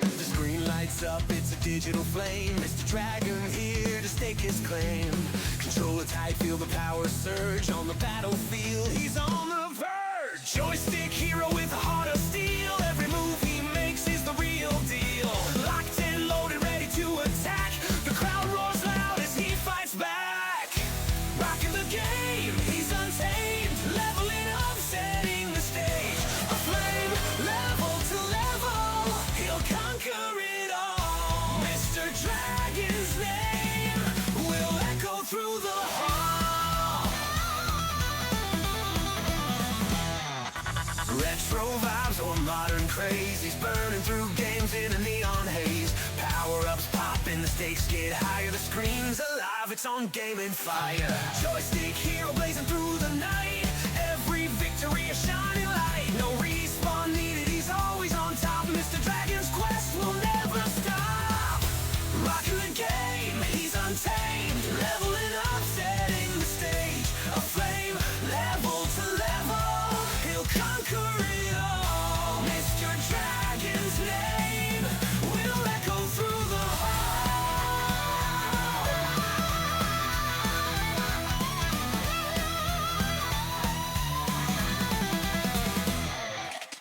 The screen lights up, it's a digital flame. Mr. Dragon here to stake his claim. Controller tight, feel the power surge. On the battlefield, he's on the verge. Joystick hero with a heart of steel. Every move he makes is the real deal. Locked and loaded, ready to attack. The crowd roars loud as he fights back. Rocking the game, he's untamed. Leveling up, setting the stage. A flame, level to level. He'll conquer it all. Mr. Dragon's name will echo through the hall. Retro vibes or modern craze. He's burning through games in a neon haze. Power-ups popping, the stakes get higher. The screen's alive, it's on gaming fire. Joystick hero blazing through the night. Every victory a shining light. No respawn needed, he's always on top. Mr. Dragon's quest will never stop. Rocking the game, he's untamed. Leveling up, setting the stage. A flame, level to level. He'll conquer it all. Mr. Dragon's name will echo through the hall.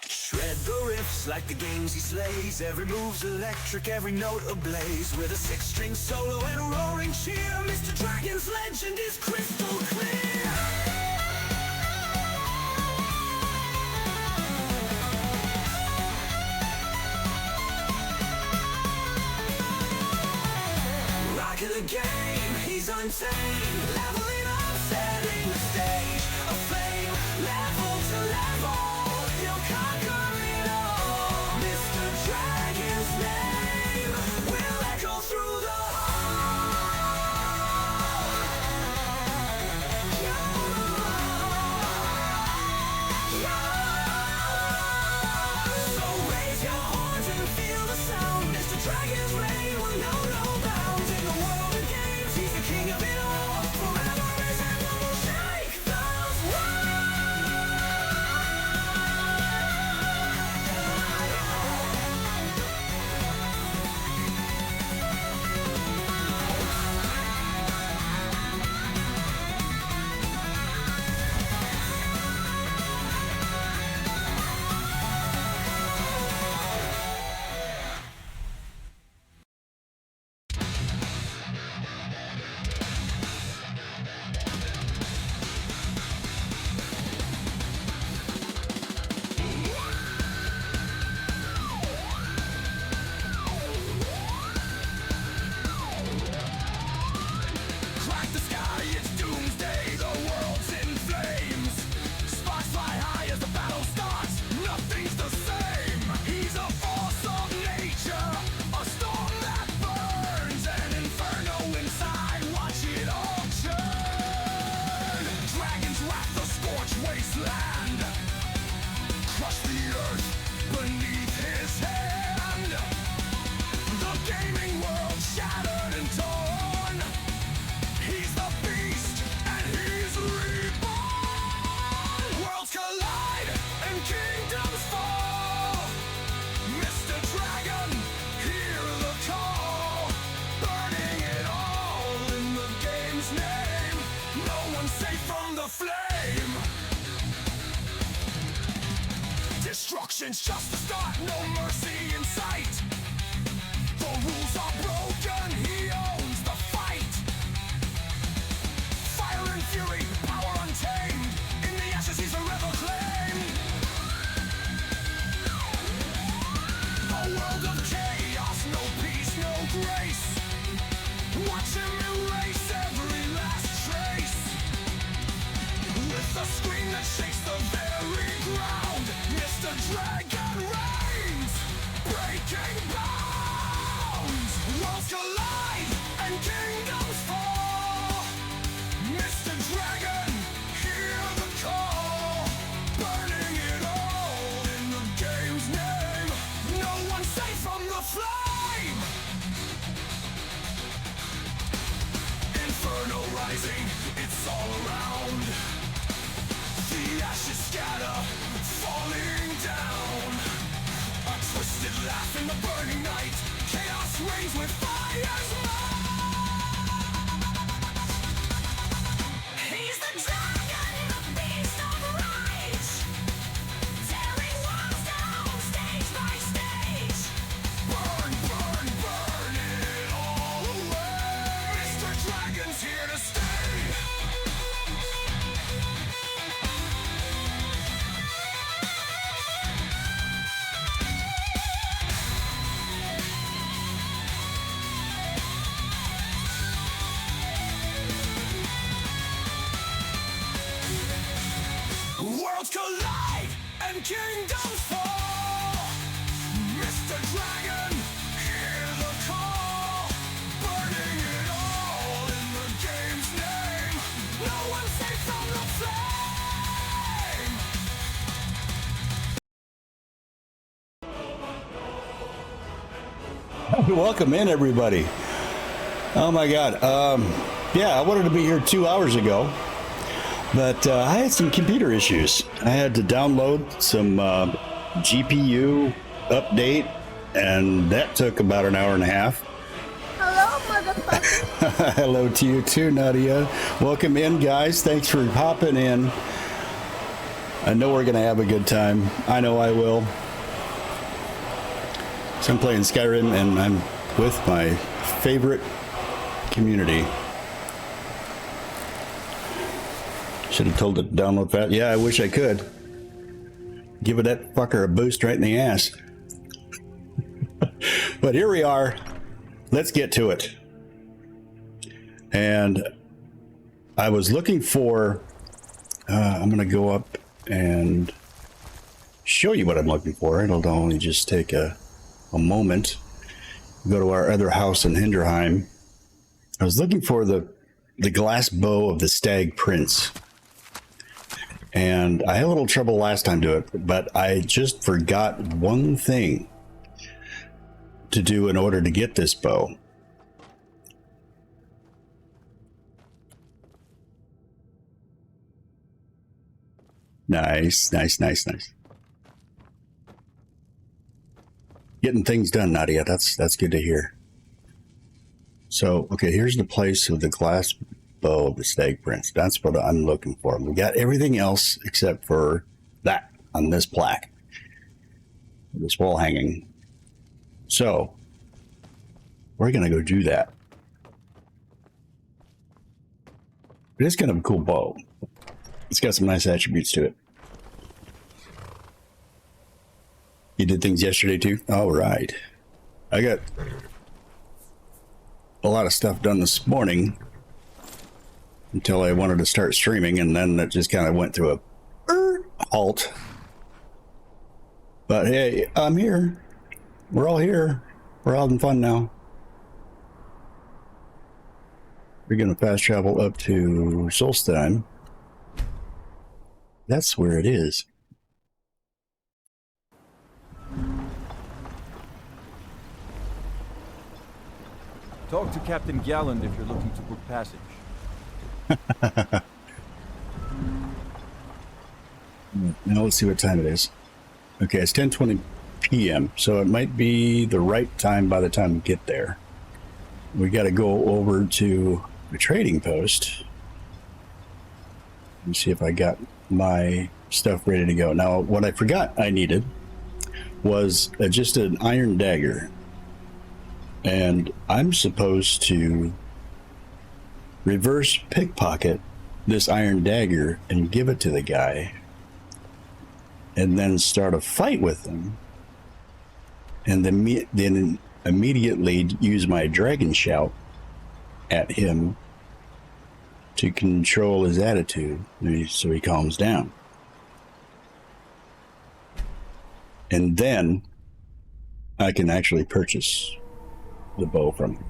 Shred the riffs like the games he slays. Every move's electric, every note ablaze. With a 6-string solo and a roaring cheer, Mr. Dragon's legend is crystal clear. Rocking the game, he's untamed. Leveling up, setting the stage. A flame, level to level. He'll conquer it all. Mr. Dragon's name will echo through the hall. So raise your horns and feel the sound. Mr. Dragon's reign will know no bounds. In the world of games, he's the king of it all. Forever his anthem will shake those crack the sky, it's doomsday, the world's in flames. Sparks fly high as the battle starts, nothing's the same. He's a force of nature, a storm that burns, an inferno inside, watch it all churn. Dragon's wrath, the scorched wasteland, crush the earth beneath his hand. The gaming world shattered and torn. He's the beast, and he's reborn. Worlds collide, and kingdoms fall. Mr. Dragon, hear the call. Burning it all in the game's name. No one's safe from the flame. Destruction's just the start, no mercy in sight. The rules are broken, he owns the fight. Fire and fury, power untamed. In the ashes he's forever claimed. A world of chaos, no peace, no grace. Watch him erase every last trace. With a scream that shakes the very ground, Mr. Dragon reigns, breaking bounds. Worlds collide and kingdoms fall. Mr. Dragon, hear the call. Burning it all in the game's name. No one's safe from the flame. Inferno rising, it's all around. The ashes scatter, falling down. Laugh in the burning night, chaos reigns with fire's might. He's the dragon, the beast of rage, tearing walls down stage by stage. Burn, burn, burn it all away. Mr. Dragon's here to stay. Worlds collide and kingdoms fall. Mr. Dragon, hear the call. Burning it all in the game's name. No one's safe from the flame. Welcome in, everybody. Oh my God. Yeah, I wanted to be here 2 hours ago, but I had some computer issues. I had to download some GPU update, and that took about an hour and a half. Hello, motherfucker. Hello to you too, Nadia. Welcome in, guys. Thanks for hopping in. I know we're going to have a good time. I know I will. So I'm playing Skyrim, and I'm with my favorite community. Should have told it to download that. Yeah, I wish I could. Give it that fucker a boost right in the ass. But here we are. Let's get to it. And I was looking for... I'm going to go up and show you what I'm looking for. It'll only just take a moment. Go to our other house in Hinderheim. I was looking for the glass bow of the Stag Prince. And I had a little trouble last time doing it, but I just forgot one thing to do in order to get this bow. Nice, nice, nice, nice. Getting things done, Nadia. That's good to hear. So, okay, here's the place of the glass bow of the Stag Prince. That's what I'm looking for. We got everything else except for that on this plaque, this wall hanging. So we're gonna go do that. It is kind of a cool bow. It's got some nice attributes to it. You did things yesterday too? All right. I got a lot of stuff done this morning until I wanted to start streaming, and then it just kind of went through a halt. But hey, I'm here. We're all here. We're all having fun now. We're going to fast travel up to Solstheim. That's where it is. Talk to Captain Galland if you're looking to book passage. Now let's see what time it is. Okay, it's 10:20 p.m. So it might be the right time by the time we get there. We got to go over to the trading post and see if I got my stuff ready to go. Now, what I forgot I needed was just an iron dagger, and I'm supposed to reverse pickpocket this iron dagger and give it to the guy, and then start a fight with him, and then immediately use my dragon shout at him to control his attitude so he calms down. And then I can actually purchase the bow from him,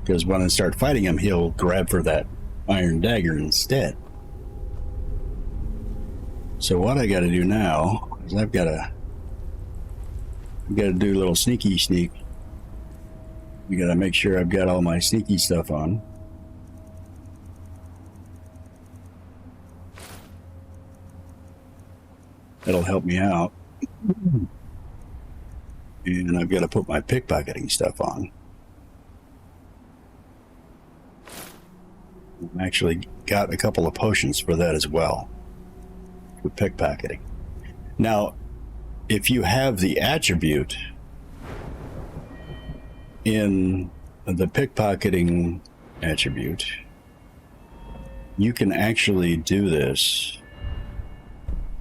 because when I start fighting him, he'll grab for that iron dagger instead. So what I got to do now is I've got to do a little sneaky sneak. We got to make sure I've got all my sneaky stuff on. That'll help me out. And I've got to put my pickpocketing stuff on. I've actually got a couple of potions for that as well, for pickpocketing. Now, if you have the attribute in the pickpocketing attribute, you can actually do this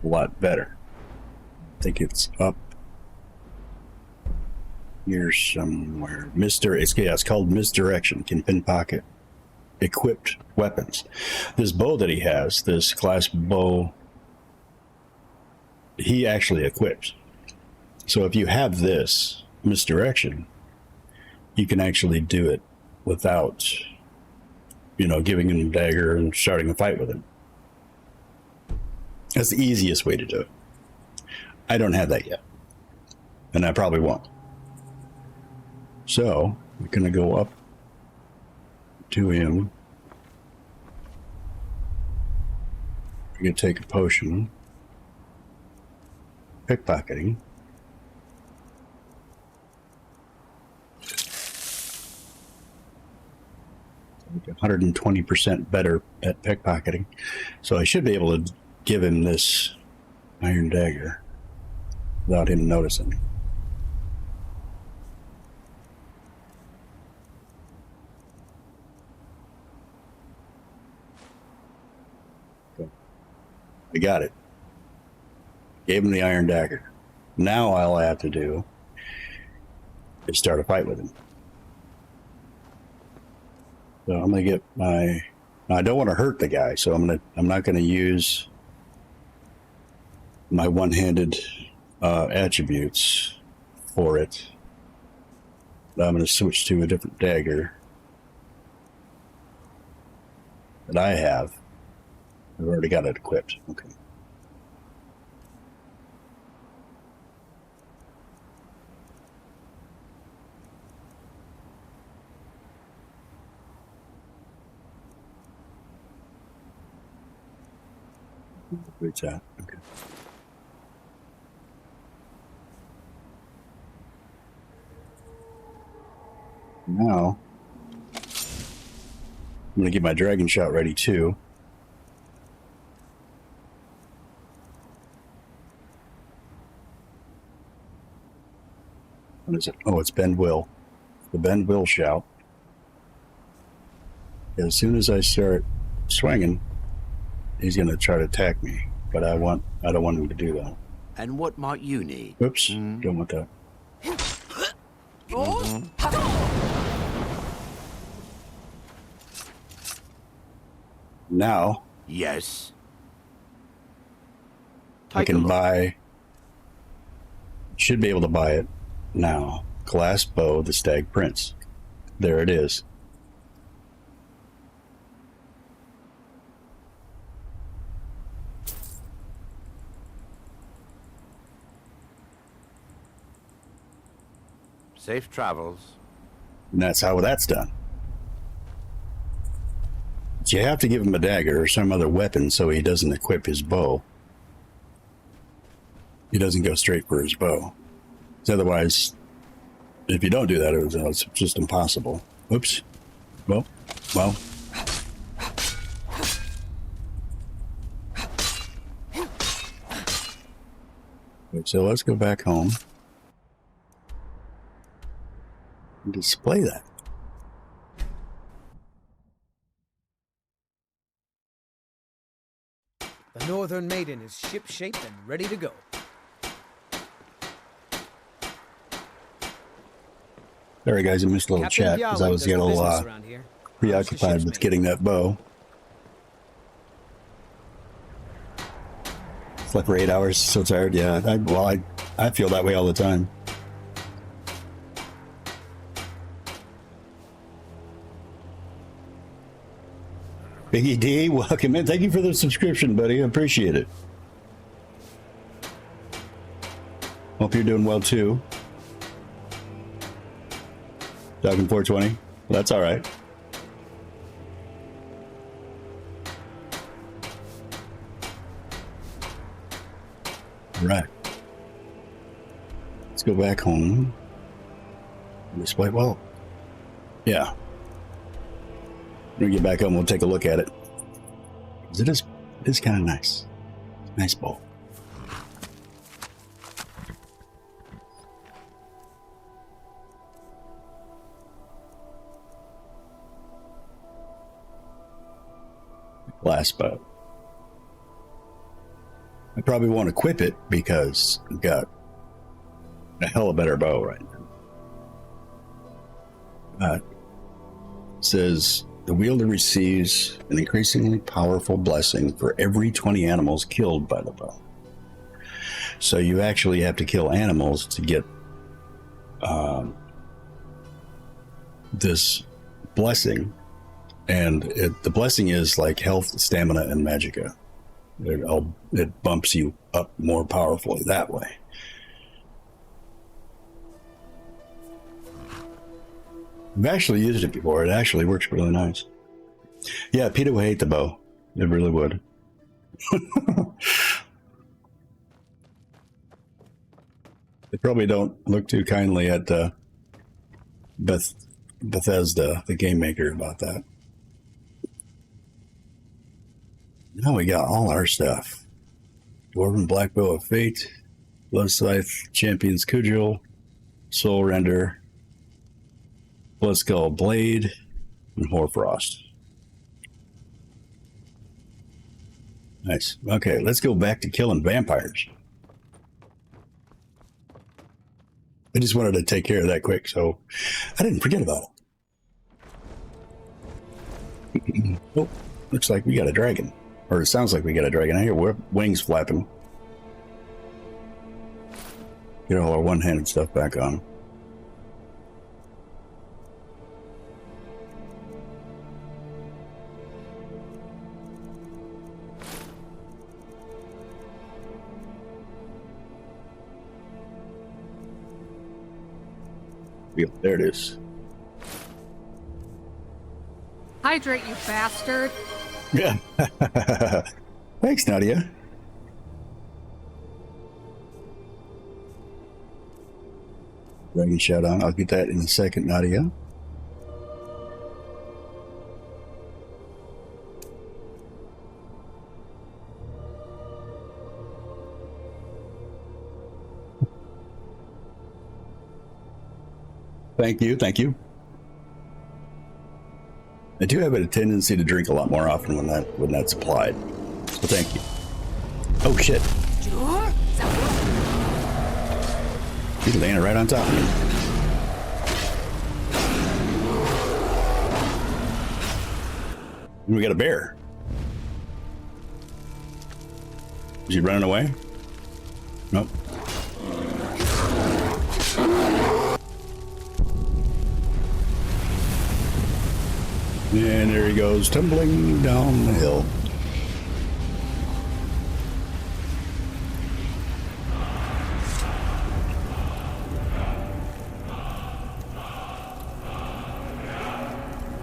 a lot better. I think it's up here somewhere. It's called misdirection. Can pinpocket equipped weapons. This bow that he has, this class bow, he actually equips. So if you have this misdirection, you can actually do it without, giving him a dagger and starting a fight with him. That's the easiest way to do it. I don't have that yet, and I probably won't. So we're going to go up to him. We're going to take a potion. Pickpocketing. Like 120% better at pickpocketing. So I should be able to give him this iron dagger without him noticing. I got it. Gave him the iron dagger. Now all I have to do is start a fight with him. So I'm gonna get my. Now I don't want to hurt the guy, so I'm not gonna use my one-handed attributes for it. I'm gonna switch to a different dagger that I have. I've already got it equipped. Okay. Where's that? Okay. Now, I'm going to get my dragon shot ready too. What is it? Oh, it's Bend Will. The Bend Will shout. As soon as I start swinging, he's going to try to attack me, but I don't want him to do that. And what might you need? Oops, don't want that. Now, Yes. I can buy, should be able to buy it now. Glass bow, the Stag Prince. There it is. Safe travels. And that's how that's done. But you have to give him a dagger or some other weapon so he doesn't equip his bow. He doesn't go straight for his bow. Otherwise, if you don't do that, it's just impossible. Oops. Well. So let's go back home and display that. The Northern Maiden is ship-shape and ready to go. Sorry guys, I missed a little Captain chat because I Bialy was does a the little business around here. preoccupied Ship's with mate. getting that bow. Slept for 8 hours, so tired. Yeah, I feel that way all the time. Biggie D, welcome in. Thank you for the subscription, buddy. I appreciate it. Hope you're doing well too. Talking 420. That's all right. Right. Let's go back home. Display, well, yeah. When we get back home, we'll take a look at it. It is kind of nice. Nice bow. Glass bow. I probably won't equip it because I've got a hell of a better bow right now. It says the wielder receives an increasingly powerful blessing for every 20 animals killed by the bow. So you actually have to kill animals to get this blessing. And the blessing is like health, stamina, and magicka. It bumps you up more powerfully that way. I've actually used it before. It actually works really nice. Yeah, Peter would hate the bow. It really would. They probably don't look too kindly at Bethesda, the game maker, about that. Now we got all our stuff. Dwarven Black Bow of Fate, Blood Scythe, Champion's Cudgel, Soul Render, Blood Skull Blade, and Hoarfrost. Nice. Okay, let's go back to killing vampires. I just wanted to take care of that quick, so I didn't forget about it. Oh, looks like we got a dragon. Or it sounds like we got a dragon. I hear wings flapping. Get all our one-handed stuff back on. There it is. Hydrate, you bastard. Yeah. Thanks, Nadia. Dragon shout on. I'll get that in a second, Nadia. Thank you, thank you. I do have a tendency to drink a lot more often when that's applied. So thank you. Oh shit. He's laying right on top of me. And we got a bear. Is he running away? Nope. And there he goes, tumbling down the hill.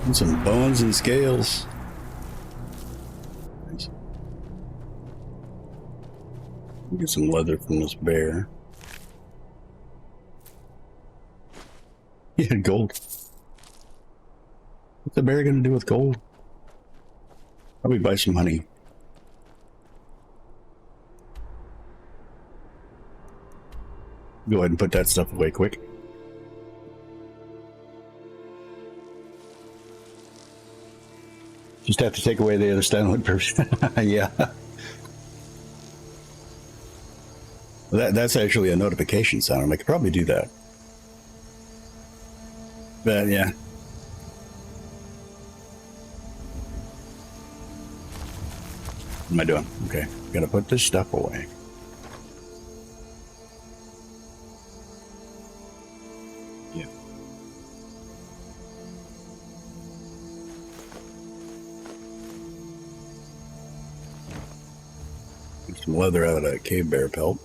And some bones and scales. Nice. Get some leather from this bear. He had gold. What's the bear gonna do with gold? Probably buy some honey. Go ahead and put that stuff away quick. Just have to take away the other Stanley person. Yeah. That's actually a notification sound. I could probably do that. But yeah. What am I doing? Okay, gotta put this stuff away. Yeah. Get some leather out of that cave bear pelt.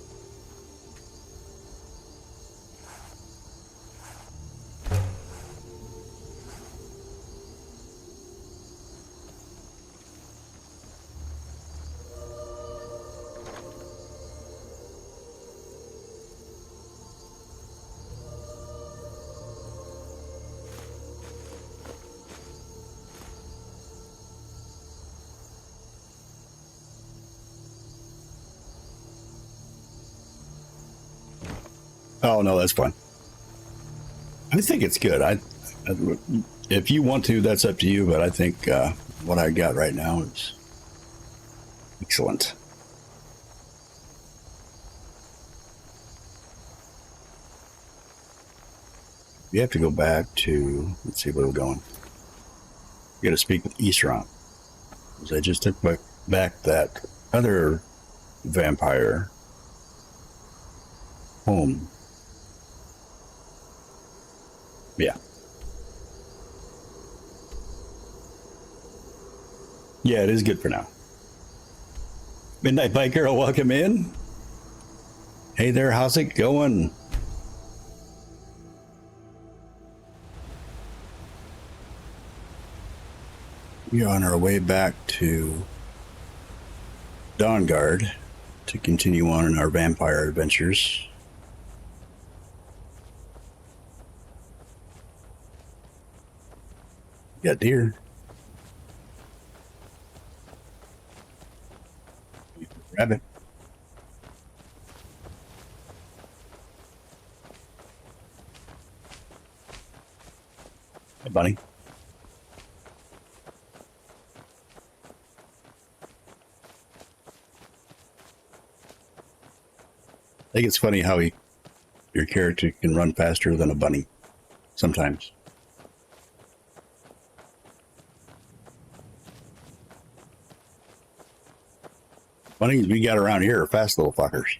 Oh no, that's fine. I think it's good. If you want to, that's up to you. But I think what I got right now is excellent. You have to go back to, let's see where we're going. You got to speak with Isran. Because I just took back that other vampire home. Yeah. Yeah, it is good for now. Midnight Biker, welcome in. Hey there, how's it going? We are on our way back to Dawnguard to continue on in our vampire adventures. Got deer. Rabbit. Hey, bunny. I think it's funny how your character can run faster than a bunny sometimes. Bunnies we got around here are fast little fuckers.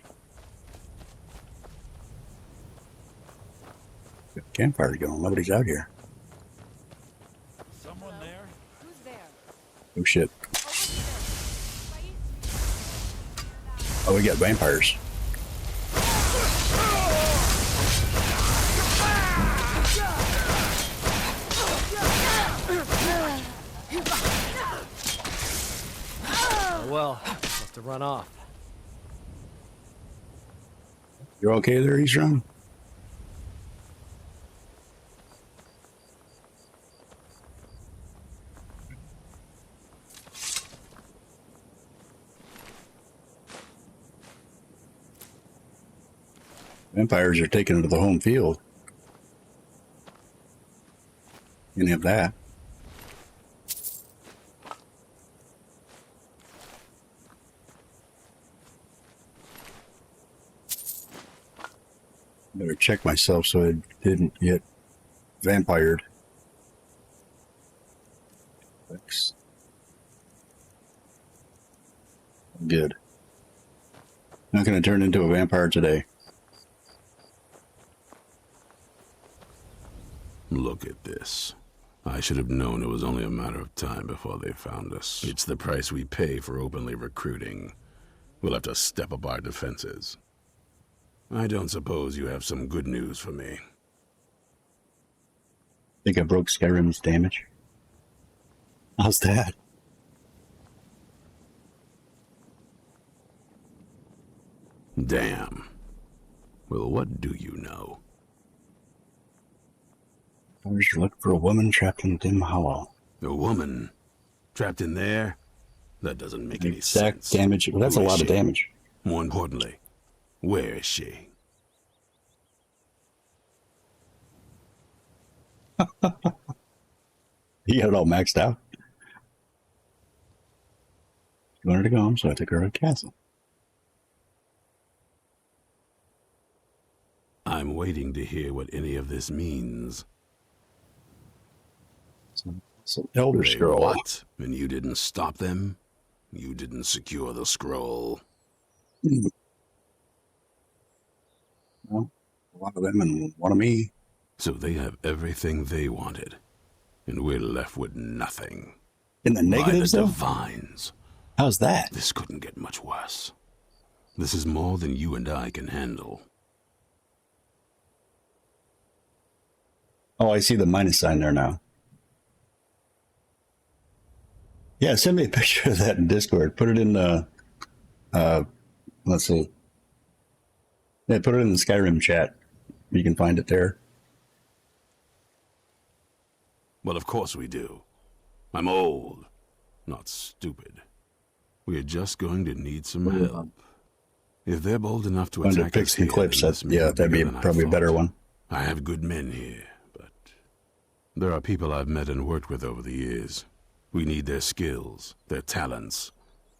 Campfire's going. Nobody's out here. Someone there? Who's there? Oh shit. Oh, we got vampires. Well, must have run off. You're okay there, Isran? Vampires are taken into the home field. You can have that. Better check myself so I didn't get vampired. Thanks. Good. Not going to turn into a vampire today. Look at this. I should have known it was only a matter of time before they found us. It's the price we pay for openly recruiting. We'll have to step up our defenses. I don't suppose you have some good news for me. Think I broke Skyrim's damage. How's that? Damn. Well, what do you know? I was looking for a woman trapped in Dim Hollow. A woman? Trapped in there? That doesn't make any Exact sense. damage. Well, that's Who a is lot of she? damage. More importantly, where is she? He had it all maxed out. She wanted to go home, so I took her to the castle. I'm waiting to hear what any of this means. Some elder They scroll. what? And you didn't stop them? You didn't secure the scroll? Well, a lot of them and one of me. So they have everything they wanted, and we're left with nothing. In the By negatives, the though? divines. How's that? This couldn't get much worse. This is more than you and I can handle. Oh, I see the minus sign there now. Yeah, send me a picture of that in Discord. Put it in the, let's see. Yeah, put it in the Skyrim chat. You can find it there. Well, of course we do. I'm old, not stupid. We're just going to need some help. If they're bold enough to Wanted to attack pick us some here, clips. then this may Yeah, that'd be bigger than I probably a better thought. one. I have good men here, but there are people I've met and worked with over the years. We need their skills, their talents,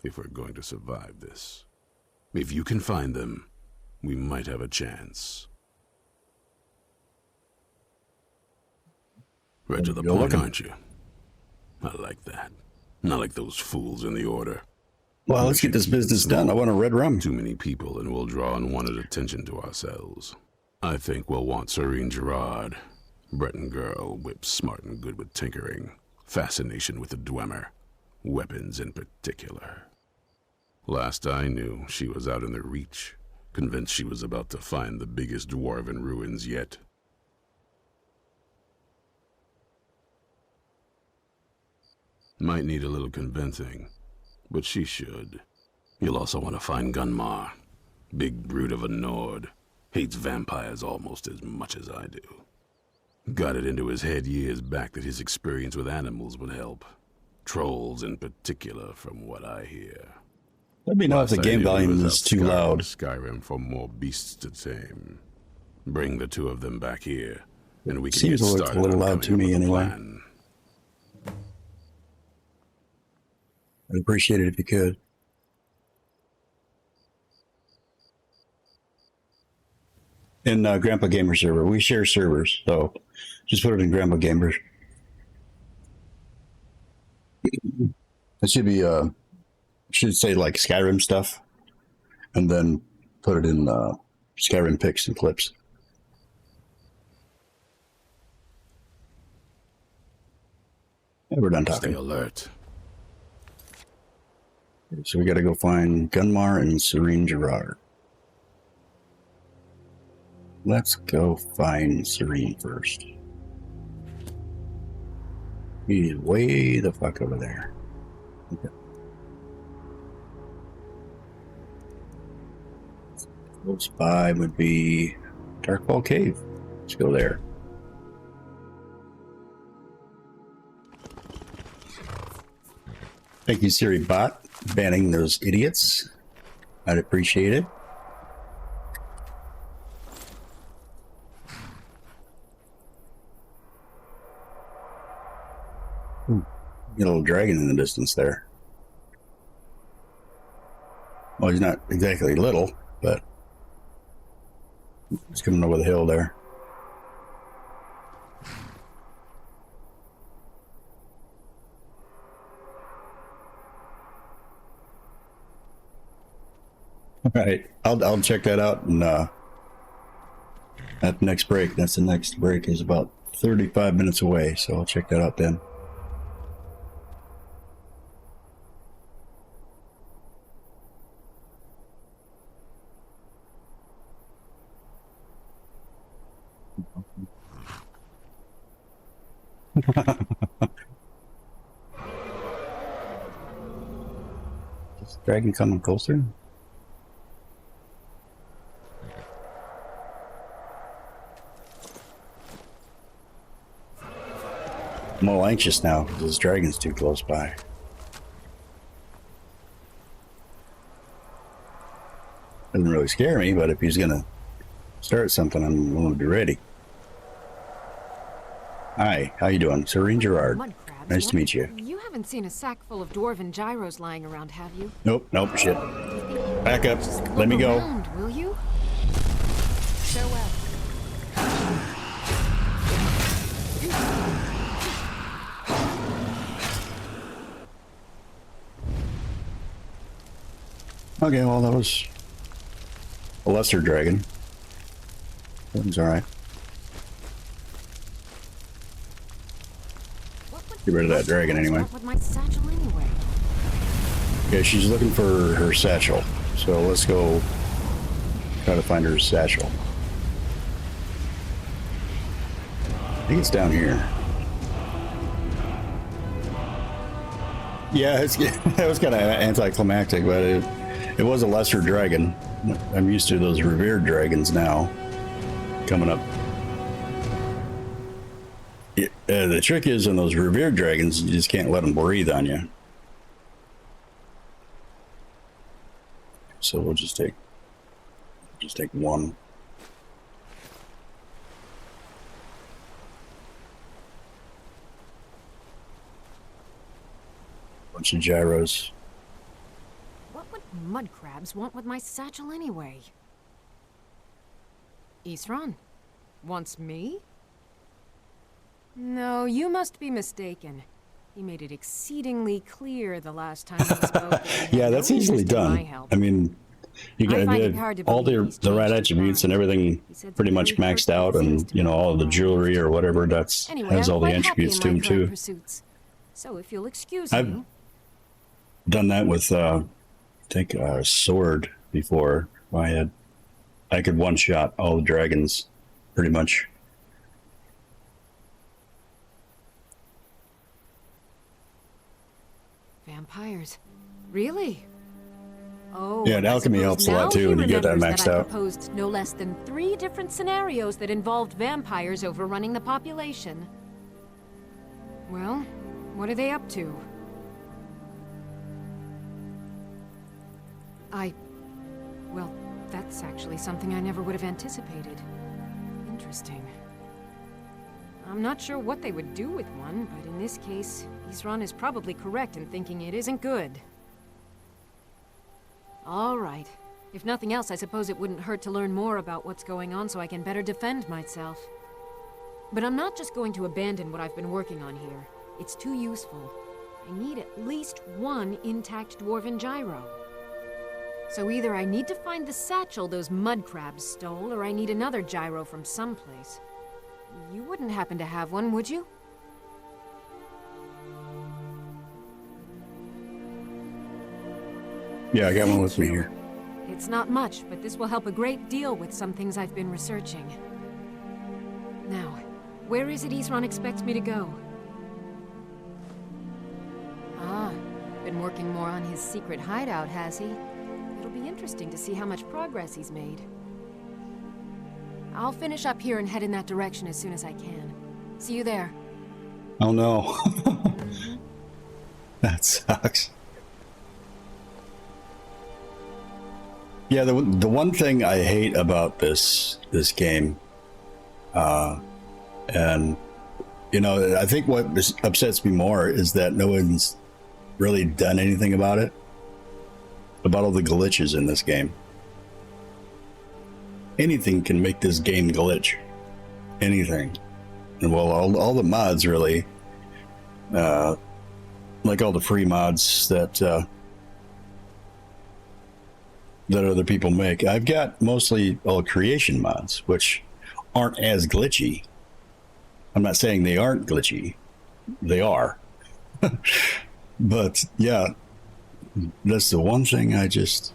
if we're going to survive this. If you can find them, we might have a chance. Right to the You're point, looking. aren't you? I like that. Not like those fools in the Order. Well, let's get this business done. I want a red rum. Too many people and we'll draw unwanted attention to ourselves. I think we'll want Serene Gerard. Breton girl, whip smart and good with tinkering. Fascination with the Dwemer. Weapons in particular. Last I knew, she was out in the Reach, convinced she was about to find the biggest dwarven ruins yet. Might need a little convincing, but she should. You'll also want to find Gunmar. Big brute of a Nord. Hates vampires almost as much as I do. Got it into his head years back that his experience with animals would help. Trolls in particular, from what I hear. Let me know if the Last I game knew, he volume was is out too scouring loud. Skyrim for more beasts to tame. Bring the two of them back here, and we can Seems get a started little on loud coming to up me with a anyway. plan. I'd appreciate it if you could. In Grandpa Gamer server, we share servers, so just put it in Grandpa Gamers. It should be should say like Skyrim stuff, and then put it in Skyrim pics and clips. Yeah, we're done Stay talking. alert. So we got to go find Gunmar and Serene Gerard. Let's go find Serene first. He's way the fuck over there. Okay. Close by would be Darkfall Cave. Let's go there. Thank you, Siri Bot, banning those idiots. I'd appreciate it. Get a little dragon in the distance there. Well, he's not exactly little, but he's coming over the hill there. All right, I'll check that out, and at the next break. That's the next break is about 35 minutes away, so I'll check that out then. Is the dragon coming closer? I'm all anxious now because this dragon's too close by. Doesn't really scare me, but if he's gonna start something, I'm going to be ready. Hi, how you doing? Serene Gerard. Mud crabs, Nice to what? meet you. You haven't seen a sack full of dwarven gyros lying around, have you? Nope, shit. Back up. Let Look me go. around, will you? Farewell. Okay, well, that was a lesser dragon. That was alright. Get rid of that dragon anyway. With my satchel anyway. Yeah, she's looking for her satchel. So let's go try to find her satchel. I think it's down here. Yeah, that was kind of anticlimactic, but it was a lesser dragon. I'm used to those revered dragons now coming up. The trick is in those revered dragons, you just can't let them breathe on you. So we'll just take Just take one. Bunch of gyros. What would mud crabs want with my satchel anyway? Isran? Wants me? No, you must be mistaken. He made it exceedingly clear the last time we spoke. That he had Yeah, no that's easily interest in my done. help. I mean, you I got find it hard to all believe he's the right changed his attributes and mind. everything He said some pretty much very maxed hurtful out, things and to you know me all the while I jewelry or whatever that's Anyway, has I'm all the quite happy attributes in to my him current too. pursuits. So if you'll excuse I've me, done that with I think a sword before. I could one shot all the dragons pretty much. vampires. Really? Oh, Yeah, and I alchemy suppose helps a lot now too he when you get that remembers maxed that I out. proposed no less than 3 different scenarios that involved vampires overrunning the population. Well, what are they up to? Well, that's actually something I never would have anticipated. Interesting. I'm not sure what they would do with one, but in this case, Isran is probably correct in thinking it isn't good. All right. If nothing else, I suppose it wouldn't hurt to learn more about what's going on so I can better defend myself. But I'm not just going to abandon what I've been working on here. It's too useful. I need at least one intact dwarven gyro. So either I need to find the satchel those mud crabs stole, or I need another gyro from someplace. You wouldn't happen to have one, would you? Yeah, I got one with me here. It's not much, but this will help a great deal with some things I've been researching. Now, where is it Isran expects me to go? Ah, been working more on his secret hideout, has he? It'll be interesting to see how much progress he's made. I'll finish up here and head in that direction as soon as I can. See you there. Oh no. That sucks. Yeah, the one thing I hate about this game, and you know, I think what upsets me more is that no one's really done anything about it, about all the glitches in this game. Anything can make this game glitch. Anything. And well, all the mods really, like all the free mods that other people make. I've got mostly all creation mods, which aren't as glitchy. I'm not saying they aren't glitchy. They are. But yeah, that's the one thing I just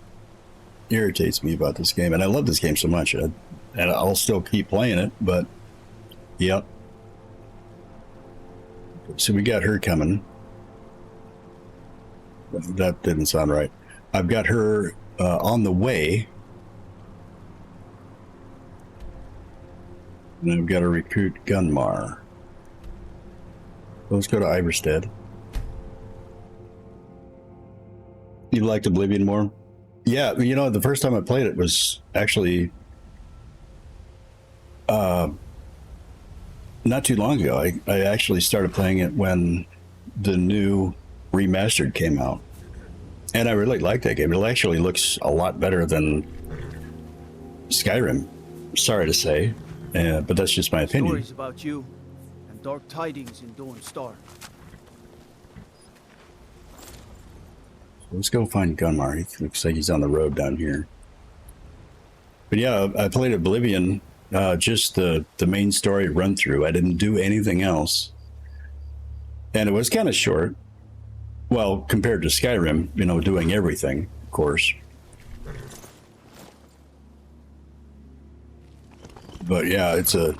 irritates me about this game. And I love this game so much. And I'll still keep playing it, but yep. So we got her coming. That didn't sound right. I've got her on the way. And I've got to recruit Gunmar. Let's go to Iverstead. You liked Oblivion more? Yeah, you know, the first time I played it was actually not too long ago. I actually started playing it when the new remastered came out. And I really like that game. It actually looks a lot better than Skyrim. Sorry to say, but that's just my opinion. Stories about you and dark tidings in Dawn Star. Let's go find Gunmar. He looks like he's on the road down here. But yeah, I played Oblivion, just the main story run through. I didn't do anything else. And it was kind of short. Well, compared to Skyrim, you know, doing everything, of course. But yeah, it's a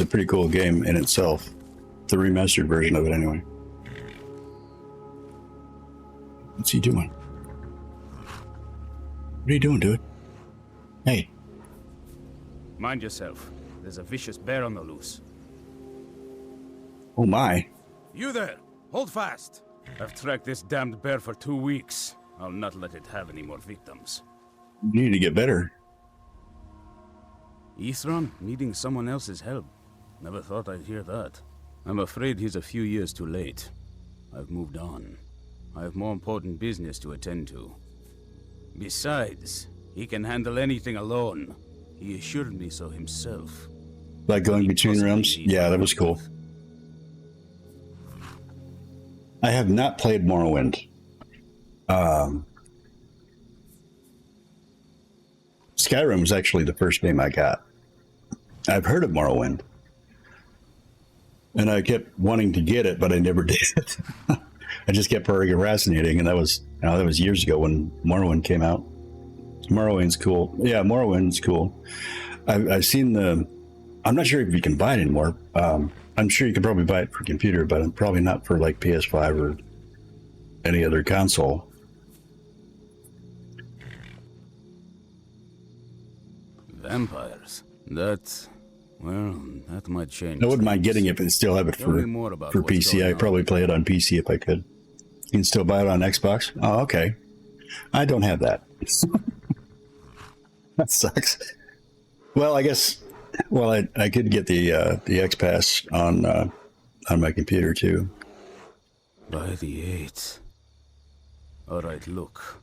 pretty cool game in itself. The remastered version of it anyway. What's he doing? What are you doing, dude? Hey. Mind yourself. There's a vicious bear on the loose. Oh my. You there! Hold fast! I've tracked this damned bear for 2 weeks. I'll not let it have any more victims. You need to get better. Ithran needing someone else's help. Never thought I'd hear that. I'm afraid he's a few years too late. I've moved on. I have more important business to attend to. Besides, he can handle anything alone. He assured me so himself. Like going between realms? Yeah, that was cool. I have not played Morrowind. Skyrim was actually the first game I got. I've heard of Morrowind. And I kept wanting to get it, but I never did. I just kept procrastinating, and that was years ago when Morrowind came out. Morrowind's cool. Yeah, Morrowind's cool. I've seen the... I'm not sure if you can buy it anymore. I'm sure you could probably buy it for computer, but probably not for like PS5 or any other console. Vampires. That might change. I wouldn't mind getting it, but still have it for PC. I'd probably play it on PC if I could. You can still buy it on Xbox? Oh, okay. I don't have that. That sucks. Well, I guess... Well, I could get the X-Pass on my computer, too. By the 8th. Alright, look.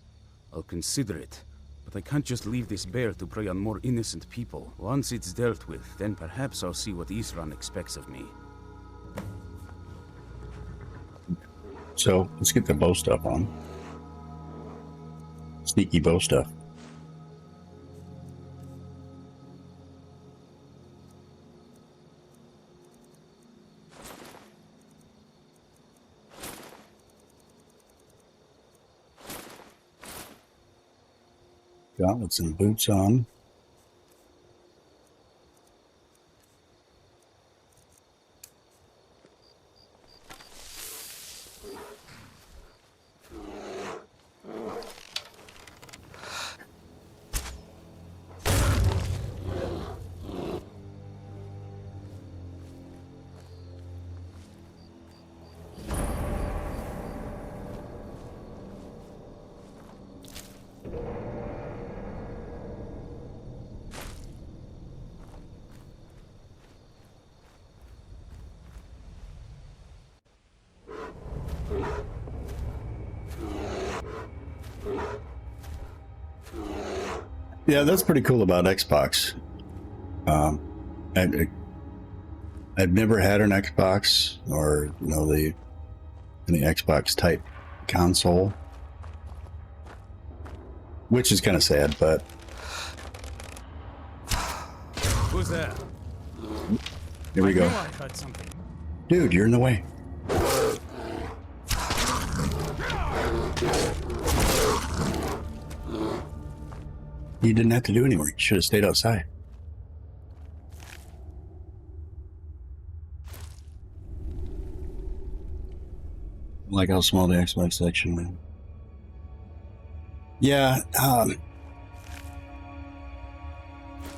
I'll consider it. But I can't just leave this bear to prey on more innocent people. Once it's dealt with, then perhaps I'll see what Ithran expects of me. So, let's get the bow stuff on. Sneaky bow stuff. Gauntlets and boots on. Yeah, that's pretty cool about Xbox. I've never had an Xbox or any Xbox type console, which is kind of sad. But who's there? Here we go. I heard something. Dude, you're in the way. You didn't have to do any work. You should have stayed outside. I like how small the Xbox section is. Yeah,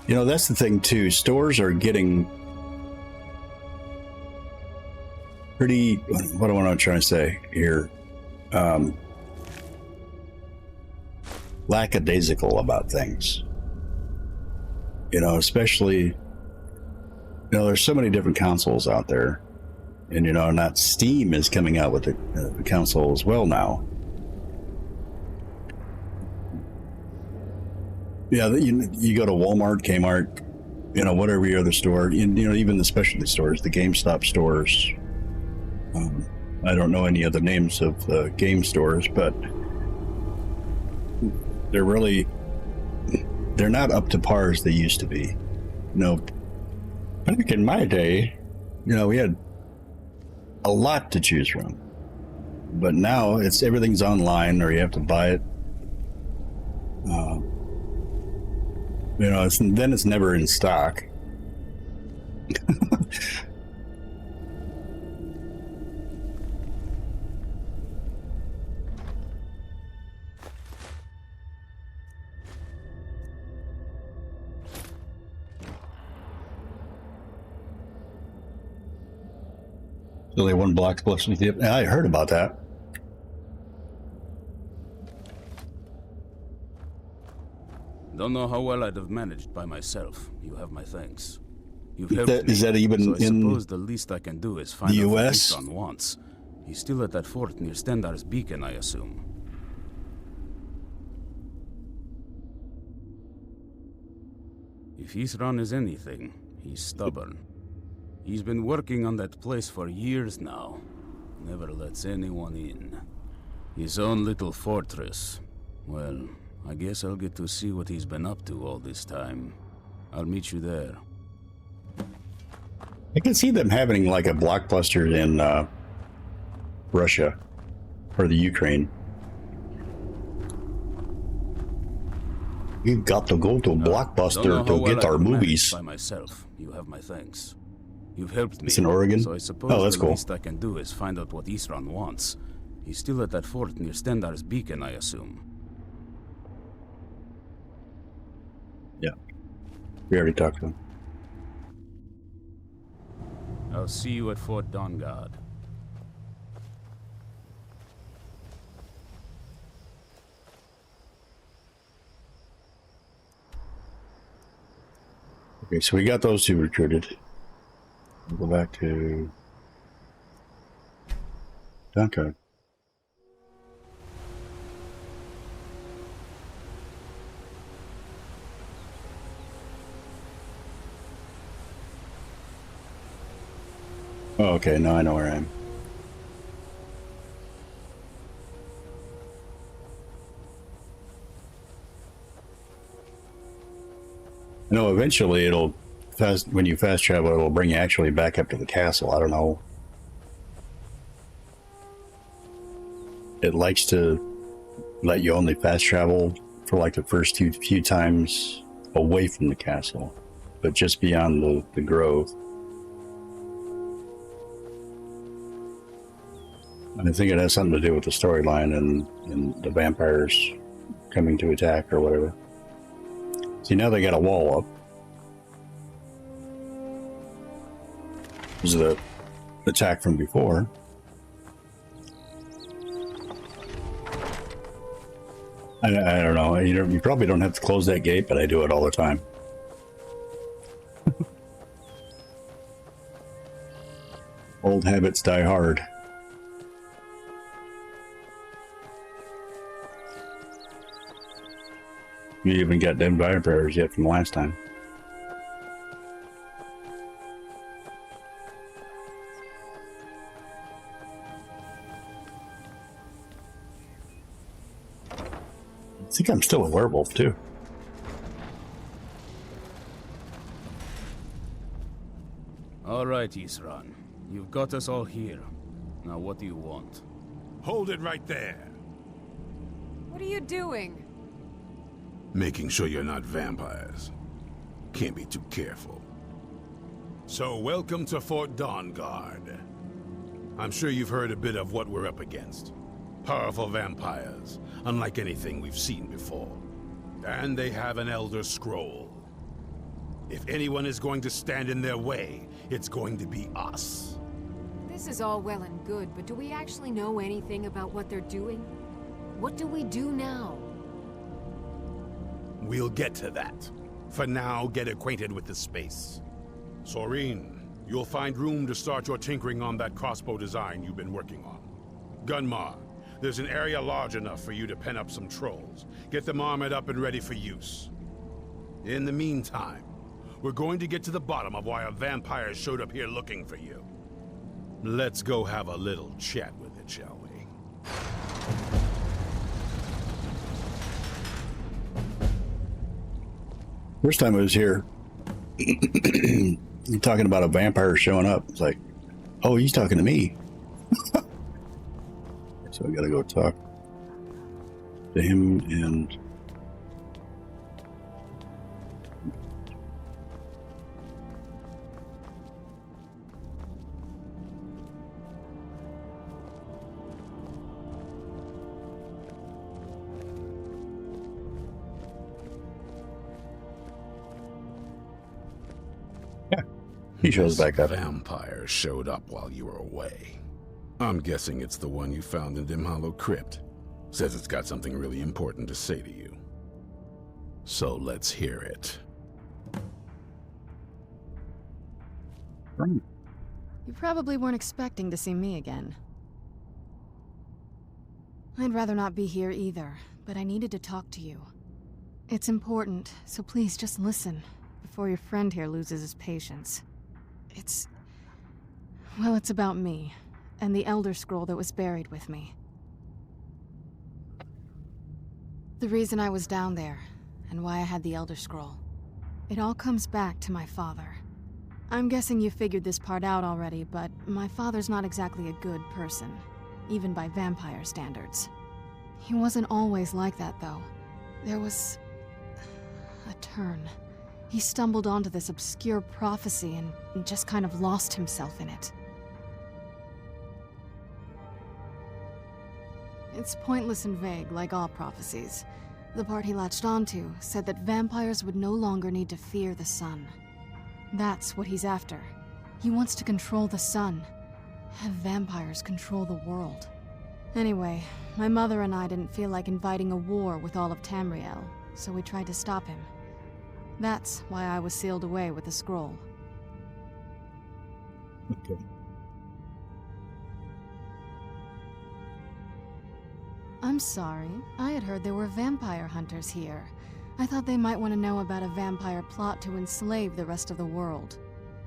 that's the thing too. Stores are getting pretty, what do I want to try to say here? Lackadaisical about things. Especially, there's so many different consoles out there. And, not Steam is coming out with the console as well now. Yeah, you go to Walmart, Kmart, whatever your other store, even the specialty stores, the GameStop stores. I don't know any other names of game stores, but they're not up to par as they used to be. Back in my day, we had a lot to choose from, but now everything's online or you have to buy it. Then it's never in stock. So they won blocks plus with you. I heard about that. Don't know how well I'd have managed by myself. You have my thanks. You've helped me. Is that even so I in suppose the least I can do is find the out what US? Isran wants. He's still at that fort near Stendar's beacon, I assume. If Isran is anything, he's stubborn. He's been working on that place for years now. Never lets anyone in. His own little fortress. Well, I guess I'll get to see what he's been up to all this time. I'll meet you there. I can see them having like a blockbuster in Russia or the Ukraine. We've got to go to Blockbuster to get our movies. By myself, you have my thanks. You've helped me. It's in Oregon? So I suppose Oh, that's the cool. least I can do is find out what Isran wants. He's still at that fort near Stendar's beacon, I assume. Yeah. We already talked to him. I'll see you at Fort Dawnguard. Okay, so we got those two recruited. We'll go back to Duncan. Oh, okay, now I know where I am. I know eventually it'll when you fast travel, it'll bring you actually back up to the castle. I don't know. It likes to let you only fast travel for like the first few times away from the castle, but just beyond the grove. And I think it has something to do with the storyline and the vampires coming to attack or whatever. See, now they got a wall up. This is the attack from before. I don't know. You probably don't have to close that gate, but I do it all the time. Old habits die hard. You even got them vampires yet from last time. I think I'm still a werewolf too. All right, Isran. You've got us all here. Now what do you want? Hold it right there. What are you doing? Making sure you're not vampires. Can't be too careful. So, welcome to Fort Dawnguard. I'm sure you've heard a bit of what we're up against. Powerful vampires, unlike anything we've seen before. And they have an Elder Scroll. If anyone is going to stand in their way, it's going to be us. This is all well and good, but do we actually know anything about what they're doing? What do we do now? We'll get to that. For now, get acquainted with the space. Soreen, you'll find room to start your tinkering on that crossbow design you've been working on. Gunmar, there's an area large enough for you to pen up some trolls. Get them armored up and ready for use. In the meantime, we're going to get to the bottom of why a vampire showed up here looking for you. Let's go have a little chat with it, shall we? First time I was here, you're talking about a vampire showing up. It's like, oh, he's talking to me. So I gotta go talk to him and... He shows back up. Vampire showed up while you were away. I'm guessing it's the one you found in Dim Hollow Crypt. Says it's got something really important to say to you. So let's hear it. You probably weren't expecting to see me again. I'd rather not be here either, but I needed to talk to you. It's important, so please just listen before your friend here loses his patience. Well, it's about me, and the Elder Scroll that was buried with me. The reason I was down there, and why I had the Elder Scroll. It all comes back to my father. I'm guessing you figured this part out already, but my father's not exactly a good person, even by vampire standards. He wasn't always like that, though. There was a turn. He stumbled onto this obscure prophecy and just kind of lost himself in it. It's pointless and vague, like all prophecies. The part he latched onto said that vampires would no longer need to fear the sun. That's what he's after. He wants to control the sun. Have vampires control the world. Anyway, my mother and I didn't feel like inviting a war with all of Tamriel, so we tried to stop him. That's why I was sealed away with the scroll. Okay. I'm sorry. I had heard there were vampire hunters here. I thought they might want to know about a vampire plot to enslave the rest of the world.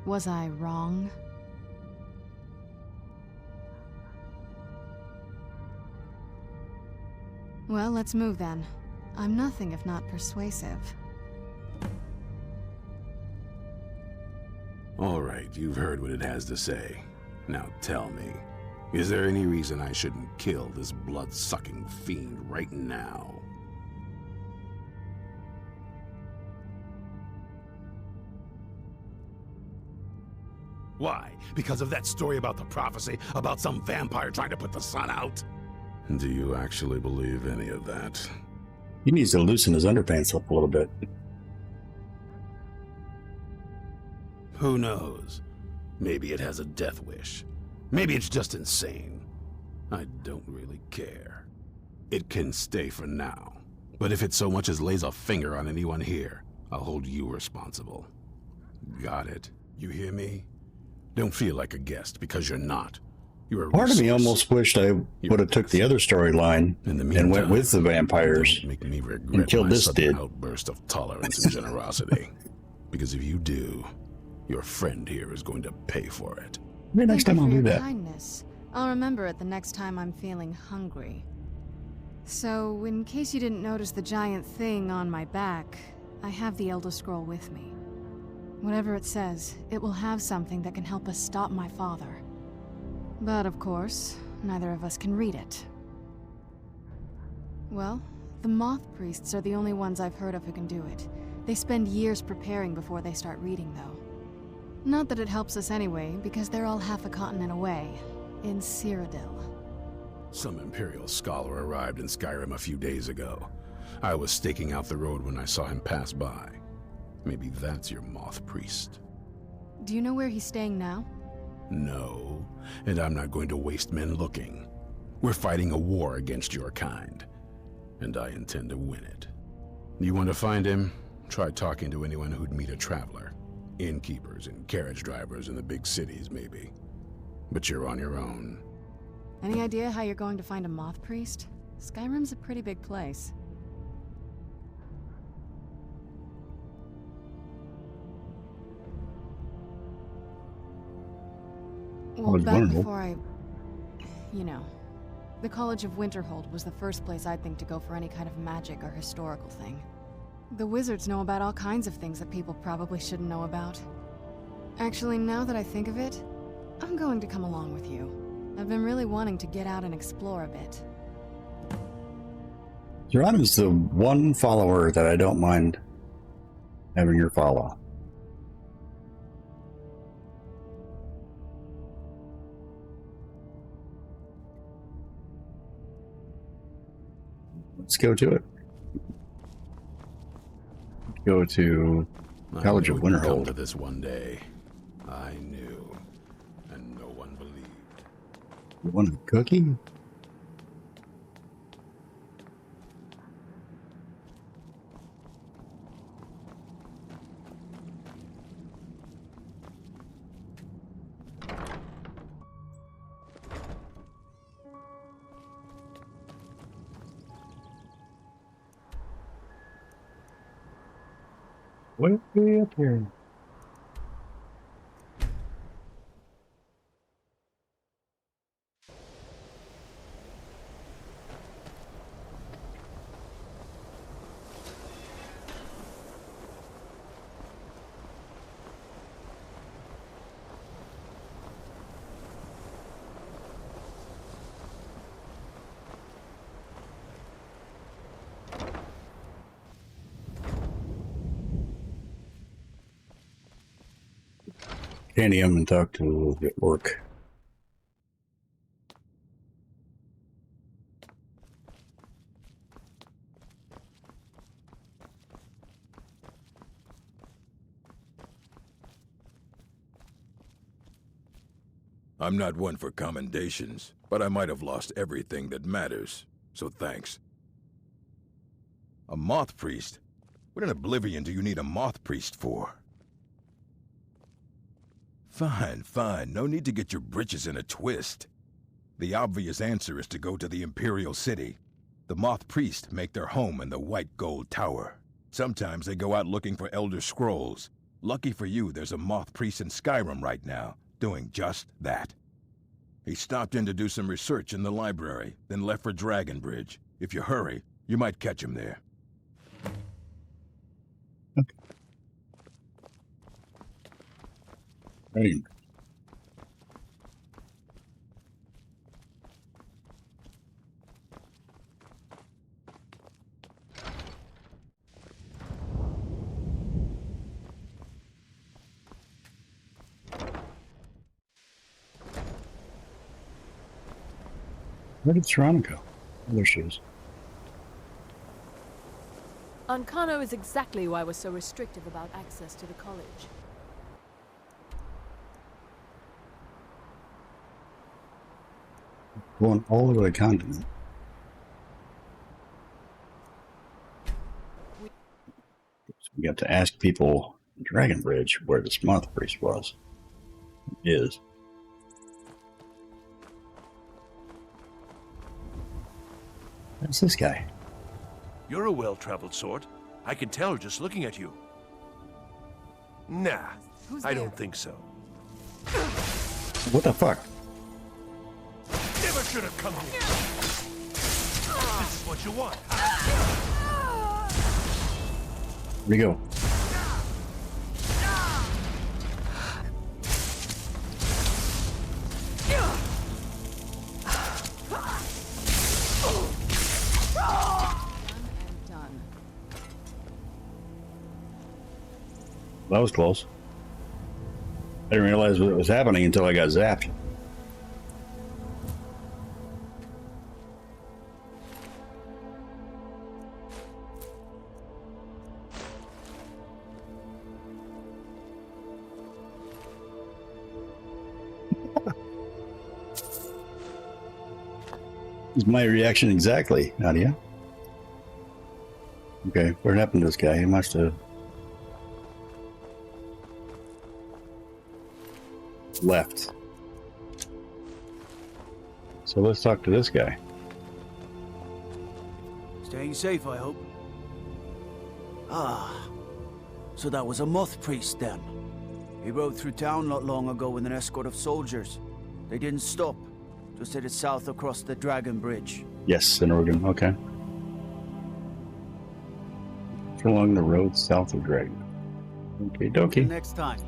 Was I wrong? Well, let's move then. I'm nothing if not persuasive. All right, you've heard what it has to say. Now tell me, is there any reason I shouldn't kill this blood-sucking fiend right now? Why? Because of that story about the prophecy? About some vampire trying to put the sun out? Do you actually believe any of that? He needs to loosen his underpants up a little bit. Who knows? Maybe it has a death wish. Maybe it's just insane. I don't really care. It can stay for now. But if it so much as lays a finger on anyone here, I'll hold you responsible. Got it? You hear me? Don't feel like a guest, because you're not. You're a Part of me resource. almost wished I would have took the other storyline and went with the vampires Don't make me regret and killed my this sudden dude. outburst of tolerance and generosity. Because if you do, your friend here is going to pay for it. Maybe next time I'll do that. Kindness. I'll remember it the next time I'm feeling hungry. So, in case you didn't notice the giant thing on my back, I have the Elder Scroll with me. Whatever it says, it will have something that can help us stop my father. But of course, neither of us can read it. Well, the Moth Priests are the only ones I've heard of who can do it. They spend years preparing before they start reading, though. Not that it helps us anyway, because they're all half a continent away, in Cyrodiil. Some Imperial scholar arrived in SKYRIM a few days ago. I was staking out the road when I saw him pass by. Maybe that's your Moth Priest. Do you know where he's staying now? No, and I'm not going to waste men looking. We're fighting a war against your kind, and I intend to win it. You want to find him? Try talking to anyone who'd meet a traveler. Innkeepers and carriage drivers in the big cities, maybe. But you're on your own. Any idea how you're going to find a Moth Priest? Skyrim's a pretty big place. Well, back before the College of Winterhold was the first place I'd think to go for any kind of magic or historical thing. The wizards know about all kinds of things that people probably shouldn't know about. Actually, now that I think of it, I'm going to come along with you. I've been really wanting to get out and explore a bit. Zorana's the one follower that I don't mind having her follow. Let's go to it. Go to College of I knew we'd come to Winterhold. this one day. I knew, and no one believed. You want a cookie? Way up here. Candy him and talk to the orc. I'm not one for commendations, but I might have lost everything that matters, so thanks. A moth priest? What in oblivion do you need a moth priest for? Fine, fine. No need to get your britches in a twist. The obvious answer is to go to the Imperial City. The moth priests make their home in the White Gold Tower. Sometimes they go out looking for Elder Scrolls. Lucky for you, there's a moth priest in SKYRIM right now, doing just that. He stopped in to do some research in the library, then left for Dragonbridge. If you hurry, you might catch him there. Okay. Right. Where did Serrano go? Oh, there she is. Ancano is exactly why we're so restrictive about access to the college. Going all over the continent. We got to ask people in Dragonbridge where this moth priest was. Is. That's this guy. You're a well-traveled sort. I can tell just looking at you. Nah, I don't think so. What the fuck? Never should have come here. This is what you want. Here we go. That was close. I didn't realize what was happening until I got zapped. Is my reaction exactly, Nadia? Okay, what happened to this guy? He must have left. So let's talk to this guy. Staying safe, I hope. Ah, so that was a moth priest then. He rode through town not long ago with an escort of soldiers. They didn't stop, just headed south across the Dragon Bridge. Yes, in Oregon. Okay. Along the road south of Dragon. Okay, dokie. Next time.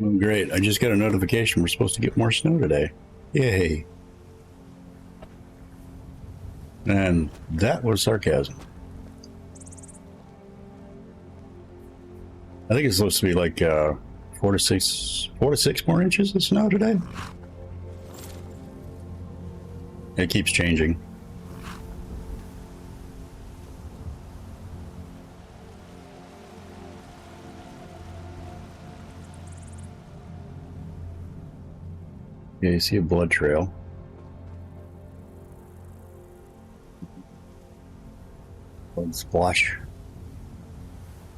Oh, great. I just got a notification. We're supposed to get more snow today. Yay. And that was sarcasm. I think it's supposed to be like 4 to 6 more inches of snow today. It keeps changing. Yeah, you see a blood trail. Blood splash.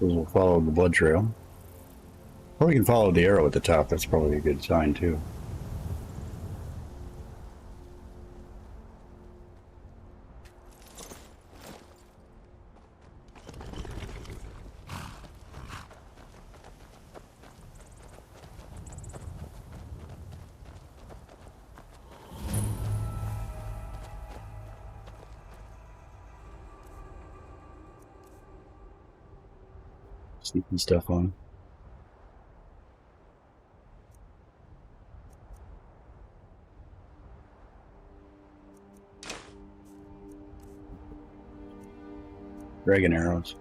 We'll follow the blood trail. Or we can follow the arrow at the top. That's probably a good sign too. Sneaking stuff on. Dragon arrows.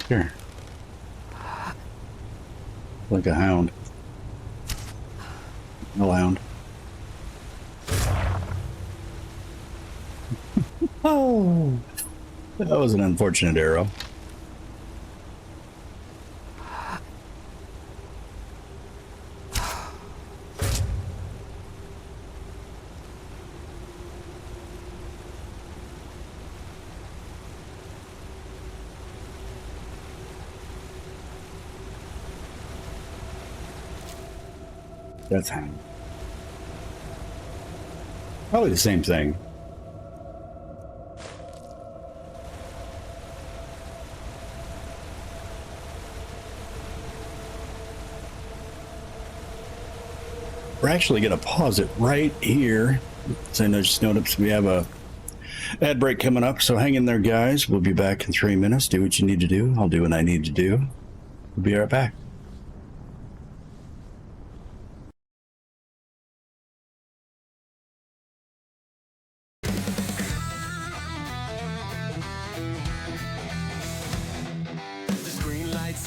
Here. Like a hound. No hound. Oh! That was an unfortunate arrow. That's hound. Probably the same thing. We're actually going to pause it right here. So I just noticed we have a ad break coming up, so hang in there, guys. We'll be back in 3 minutes. Do what you need to do. I'll do what I need to do. We'll be right back.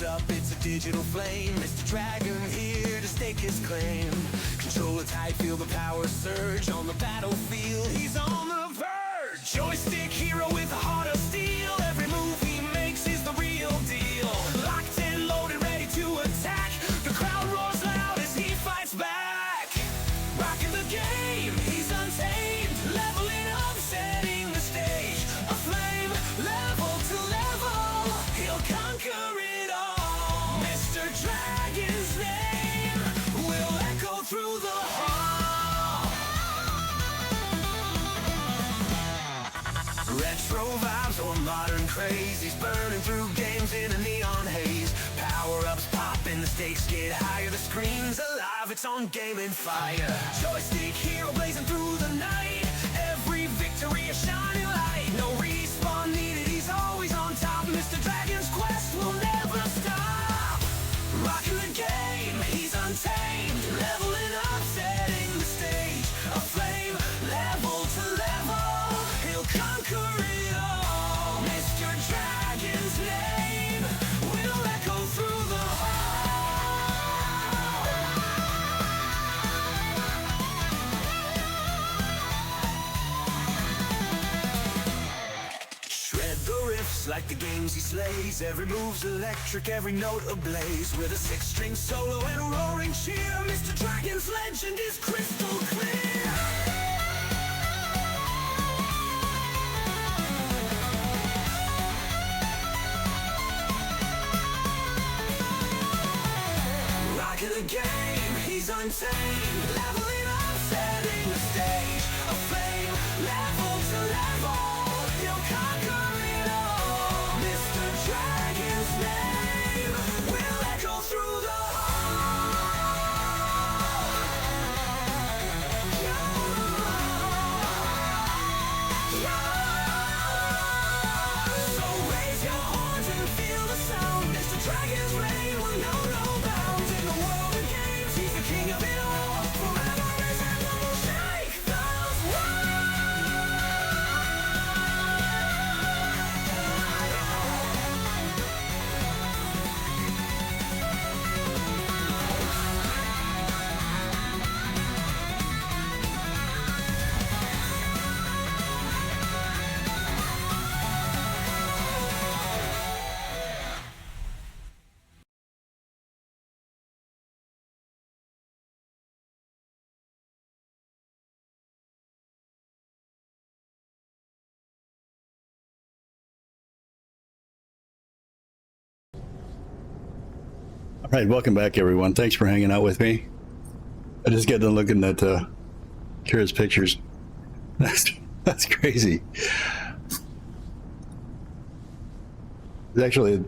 Up, it's a digital flame. Mr. Dragon here to stake his claim. Control it tight, feel the power surge on the battlefield. He's on the verge. Joystick hero with a heart of steel. Every move he makes is the real deal. Locked and loaded, ready to attack. The crowd roars loud as he fights back. Rocking the game, he's untamed. Leveling up, setting the stage. A flame, level to level. He'll conquer it. Dragon's name will echo through the hall. Retro vibes or modern craze. He's burning through games in a neon haze. Power-ups popping, the stakes get higher. The screen's alive, it's on gaming fire. Joystick hero blazing through the night. Every victory a shining light. No respawn needed, he's always on top. Mr. Dragon's quest will never stop. Rocking the game, he's untamed. Leveling up, setting the stage. A flame, level to level. He'll conquer it all. Mr. Dragon's name will echo through the hall. like the games he slays. Every move's electric, every note ablaze. With a 6-string solo and a roaring cheer, Mr. Dragon's legend is crystal clear. Rocking the game, he's untamed. Leveling up, setting the stage. A flame, level to level. He'll conquer it all. Mr. Dragon's name will echo through the So raise your horns and feel the sound. Mr. Dragon's reign will know no bounds. In the world of games, he's the king of it all. Forever his anthem will shake the All right, welcome back, everyone. Thanks for hanging out with me. I just got done looking at Kira's pictures. That's crazy. It's actually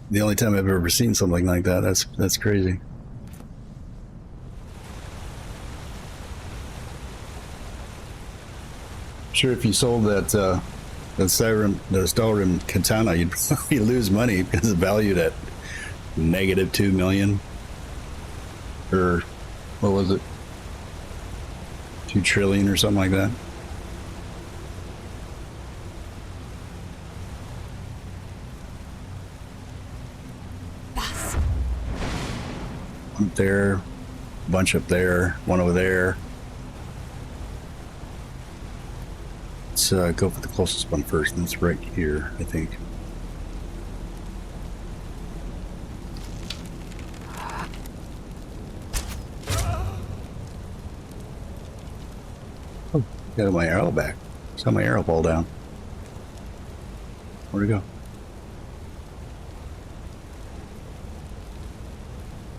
the only time I've ever seen something like that. That's crazy. Sure, if you sold that SKYRIM katana, you'd probably lose money because it's valued at -2 million, or what was it, 2 trillion or something like that. Up there, a bunch up there, one over there. Let's go for the closest one first, and it's right here, I think. Oh, got my arrow back. Saw my arrow fall down. Where'd it go?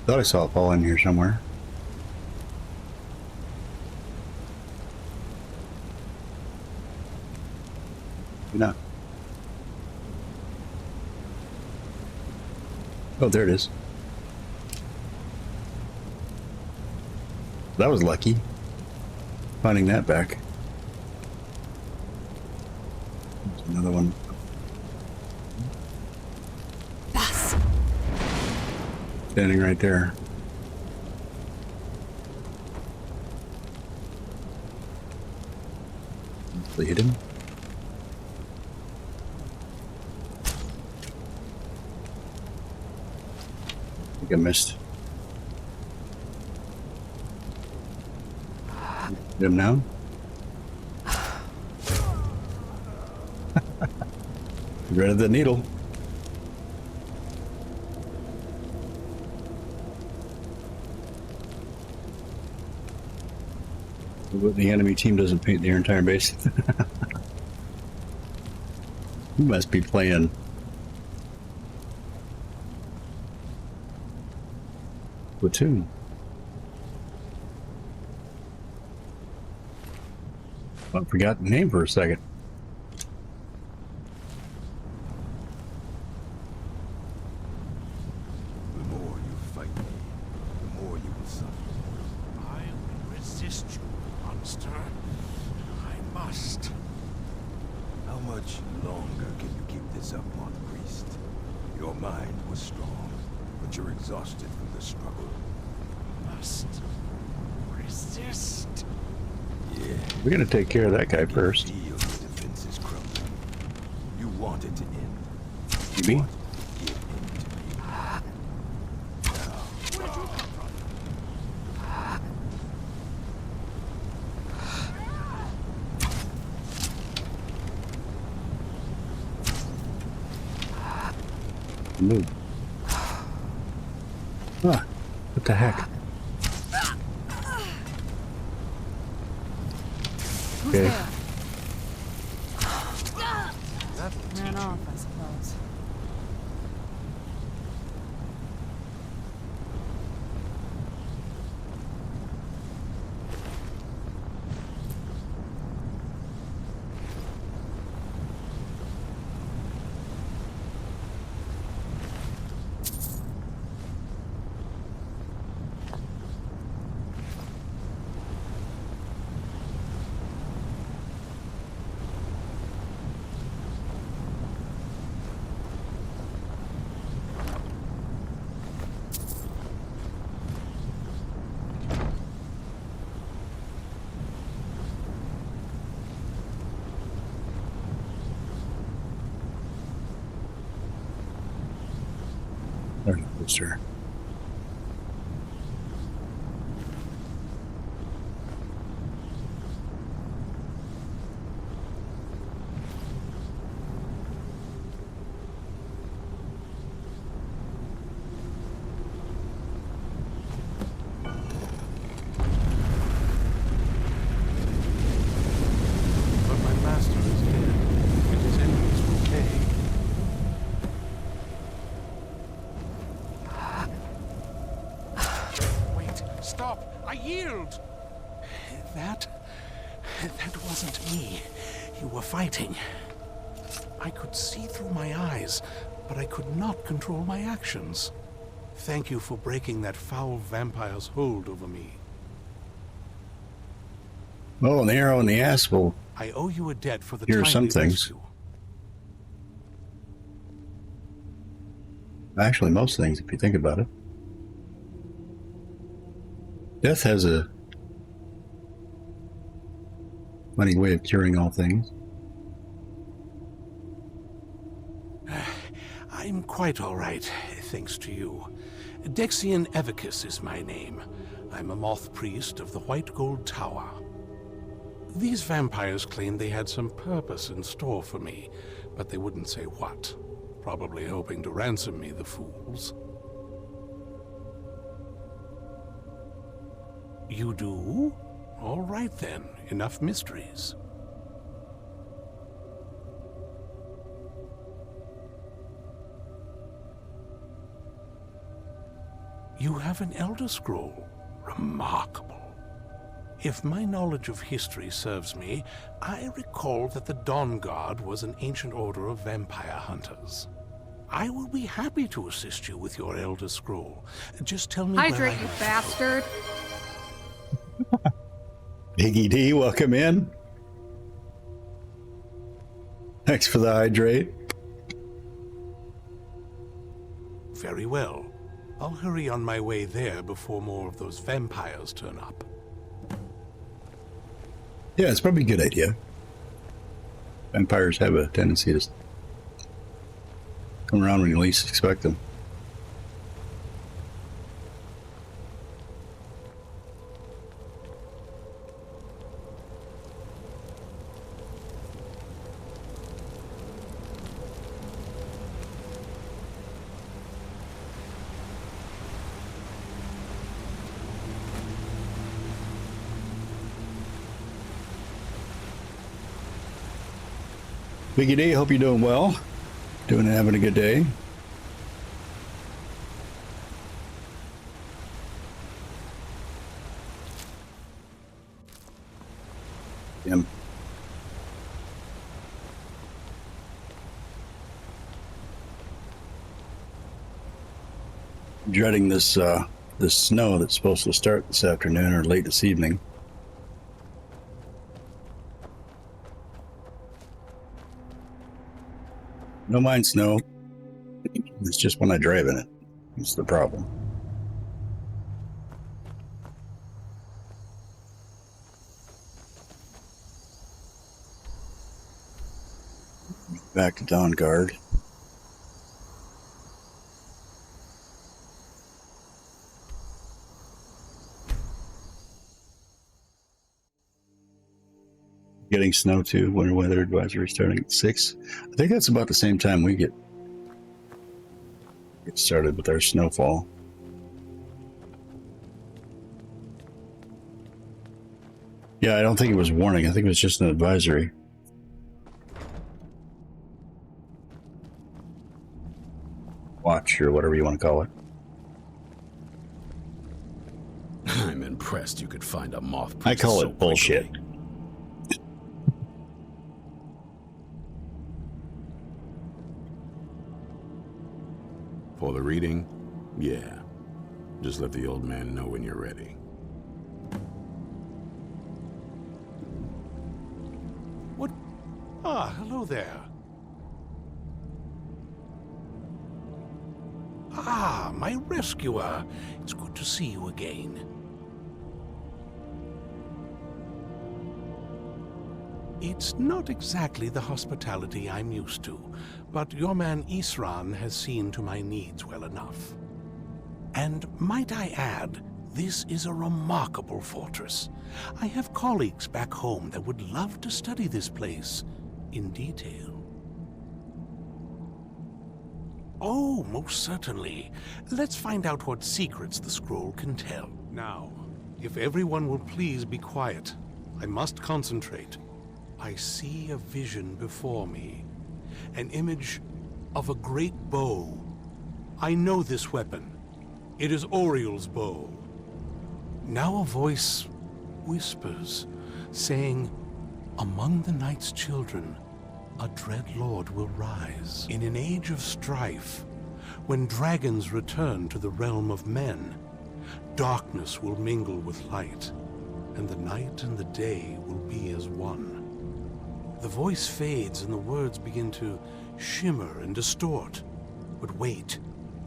Thought I saw it fall in here somewhere. Not. Oh, there it is. That was lucky. Finding that back. There's another one. Standing right there. Hopefully hit him. I think I missed. Hit him now. Rid of the needle. The enemy team doesn't paint their entire base. You must be playing Platoon. I forgot the name for a second. The more you fight me, the more you will suffer. I will resist you, monster. I must. How much longer can you keep this up, Moth Priest? Your mind was strong, but you're exhausted from the struggle. Must resist. Yeah. We're gonna take care of that guy first. Feel your defenses crumbling. You want it to end. You mean? Move. Ah, what the heck? Who's Okay. there? Ran off, I suppose. There's a poster. But my master is dead, and his enemies will pay. Wait, stop! I yield! That wasn't me. You were fighting. I could see through my eyes, but I could not control my actions. Thank you for breaking that foul vampire's hold over me. Oh, an arrow in the ass will I owe you a debt for the hear some timely things. rescue. Actually, most things, if you think about it. Death has a funny way of curing all things. I'm quite all right, thanks to you. Dexian Evicus is my name. I'm a moth priest of the White Gold Tower. These vampires claimed they had some purpose in store for me, but they wouldn't say what. Probably hoping to ransom me, the fools. You do? All right then, enough mysteries. You have an Elder Scroll. Remarkable. If my knowledge of history serves me, I recall that the Dawn Guard was an ancient order of vampire hunters. I will be happy to assist you with your Elder Scroll. Just tell me where Hydrate, you bastard. Biggie D, welcome in. Thanks for the hydrate. Very well. I'll hurry on my way there before more of those vampires turn up. Yeah, it's probably a good idea. Vampires have a tendency to come around when you least expect them. Biggie D, hope you're doing well. Having a good day. Him. Dreading this this snow that's supposed to start this afternoon or late this evening. Don't mind snow. It's just when I drive in it. It's the problem. Back to Dawn Guard. Getting snow too. Winter weather advisory starting at 6. I think that's about the same time we get. Get started with our snowfall. Yeah, I don't think it was warning. I think it was just an advisory. Watch, or whatever you want to call it. I'm impressed you could find a moth priest I call so it bullshit. quickly. For the reading? Yeah. Just let the old man know when you're ready. What? Ah, hello there. Ah, my rescuer. It's good to see you again. It's not exactly the hospitality I'm used to, but your man Isran has seen to my needs well enough. And might I add, this is a remarkable fortress. I have colleagues back home that would love to study this place in detail. Oh, most certainly. Let's find out what secrets the scroll can tell. Now, if everyone will please be quiet, I must concentrate. I see a vision before me, an image of a great bow. I know this weapon. It is Oriel's bow. Now a voice whispers, saying, "Among the night's children, a dread lord will rise. In an age of strife, when dragons return to the realm of men, darkness will mingle with light, and the night and the day will be as one." The voice fades and the words begin to shimmer and distort. But wait,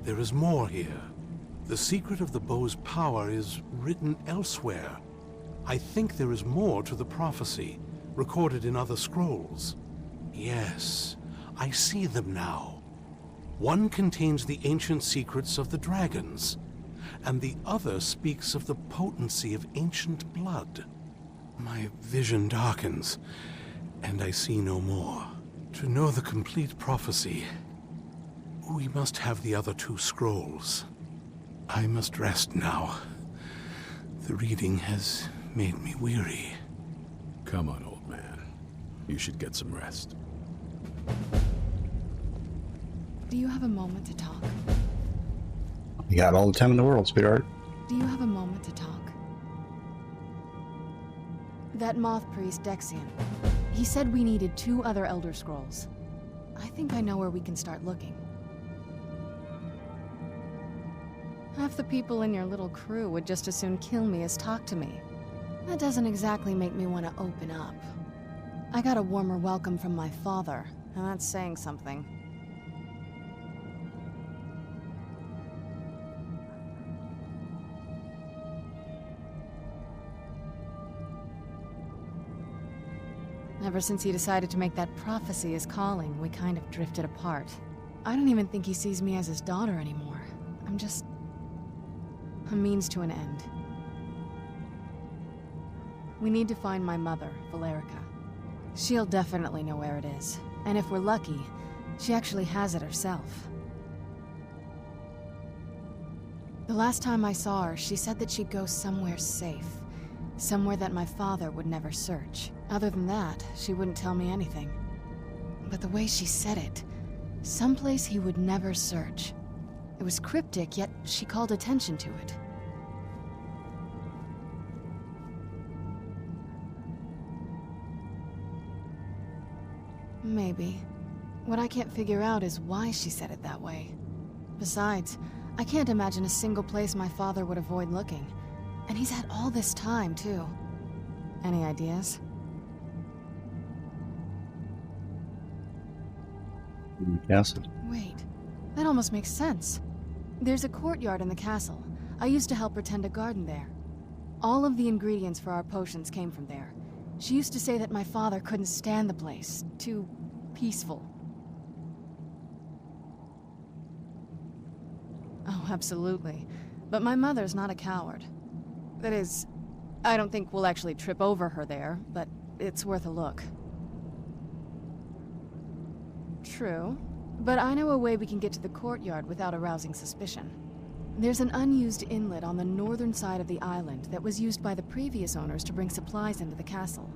there is more here. The secret of the bow's power is written elsewhere. I think there is more to the prophecy, recorded in other scrolls. Yes, I see them now. One contains the ancient secrets of the dragons, and the other speaks of the potency of ancient blood. My vision darkens, and I see no more. To know the complete prophecy, we must have the other two scrolls. I must rest now. The reading has made me weary. Come on, old man. You should get some rest. Do you have a moment to talk? You got all the time in the world, sweetheart. Do you have a moment to talk? That moth priest, Dexian, he said we needed 2 other Elder Scrolls. I think I know where we can start looking. Half the people in your little crew would just as soon kill me as talk to me. That doesn't exactly make me want to open up. I got a warmer welcome from my father, and that's saying something. Ever since he decided to make that prophecy his calling, we kind of drifted apart. I don't even think he sees me as his daughter anymore. I'm just a means to an end. We need to find my mother, Valerica. She'll definitely know where it is. And if we're lucky, she actually has it herself. The last time I saw her, she said that she'd go somewhere safe. Somewhere that my father would never search. Other than that, she wouldn't tell me anything. But the way she said it, someplace he would never search. It was cryptic, yet she called attention to it. Maybe. What I can't figure out is why she said it that way. Besides, I can't imagine a single place my father would avoid looking. And he's had all this time, too. Any ideas? Castle. Wait, that almost makes sense. There's a courtyard in the castle. I used to help her tend a garden there. All of the ingredients for our potions came from there. She used to say that my father couldn't stand the place. Too peaceful. Oh, absolutely. But my mother's not a coward. That is, I don't think we'll actually trip over her there, but it's worth a look. True. but I know a way we can get to the courtyard without arousing suspicion. There's an unused inlet on the northern side of the island that was used by the previous owners to bring supplies into the castle.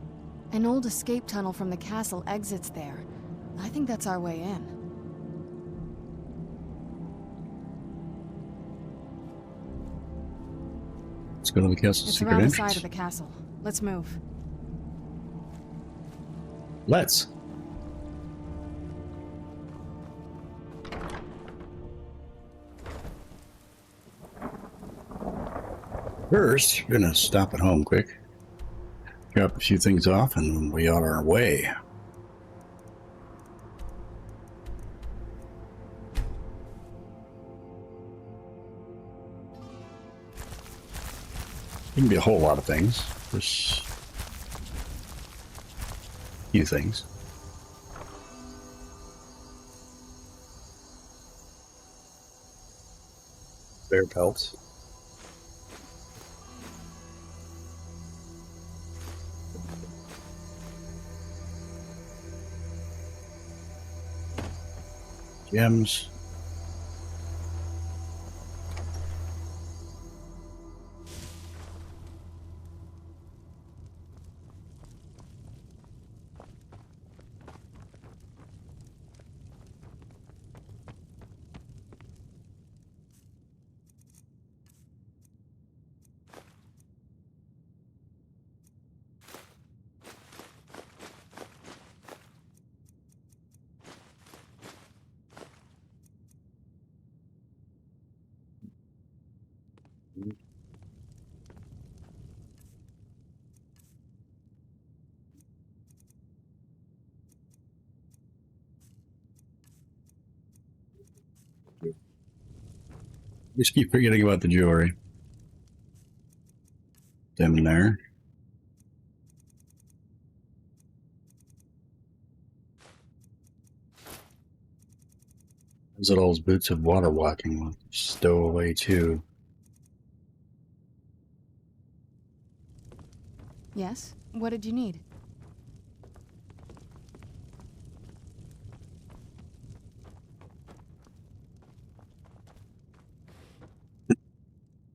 An old escape tunnel from the castle exits there. I think that's our way in. Let's go to the castle's It's secret around the entrance. side of the castle. Let's move. Let's. First, we're gonna stop at home quick. Drop a few things off and we are on our way. It can be a whole lot of things. Just a few things. Bear pelts. Gems. Just keep forgetting about the jewelry. Them in there. Those are those boots of water walking. Stow away too. Yes? What did you need?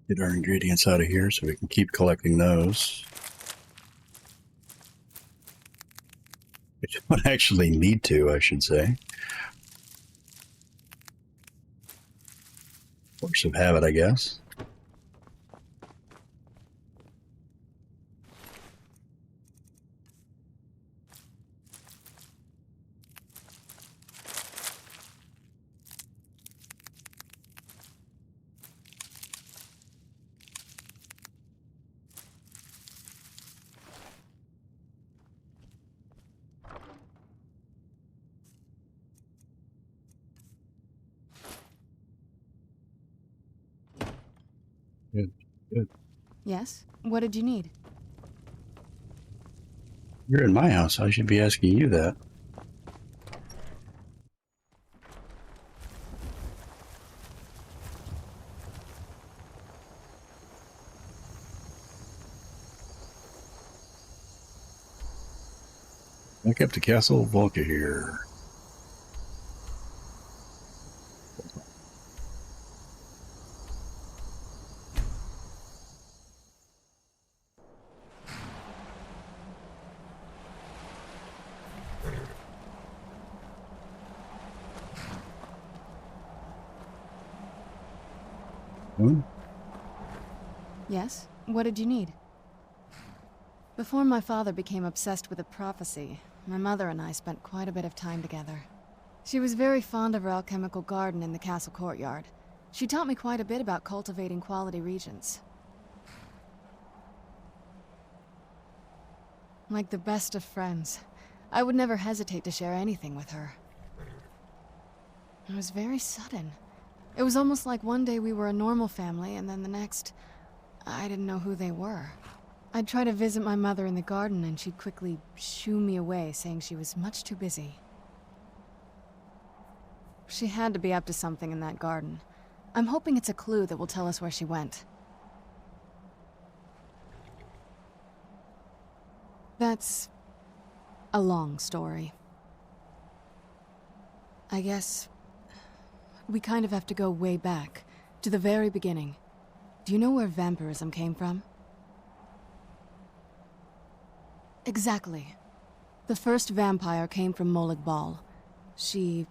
Get our ingredients out of here so we can keep collecting those. We don't actually need to, I should say. Force of habit, I guess. Good, good. Yes? What did you need? You're in my house. I should be asking you that. Back up to Castle Volca here. Yes? What did you need? Before my father became obsessed with a prophecy, my mother and I spent quite a bit of time together. She was very fond of her alchemical garden in the castle courtyard. She taught me quite a bit about cultivating quality regions. Like the best of friends, I would never hesitate to share anything with her. It was very sudden. It was almost like one day we were a normal family, and then the next, I didn't know who they were. I'd try to visit my mother in the garden, and she'd quickly shoo me away, saying she was much too busy. She had to be up to something in that garden. I'm hoping it's a clue that will tell us where she went. That's a long story. I guess We kind of have to go way back, to the very beginning. Do you know where vampirism came from? Exactly. The first vampire came from Molag Bal. She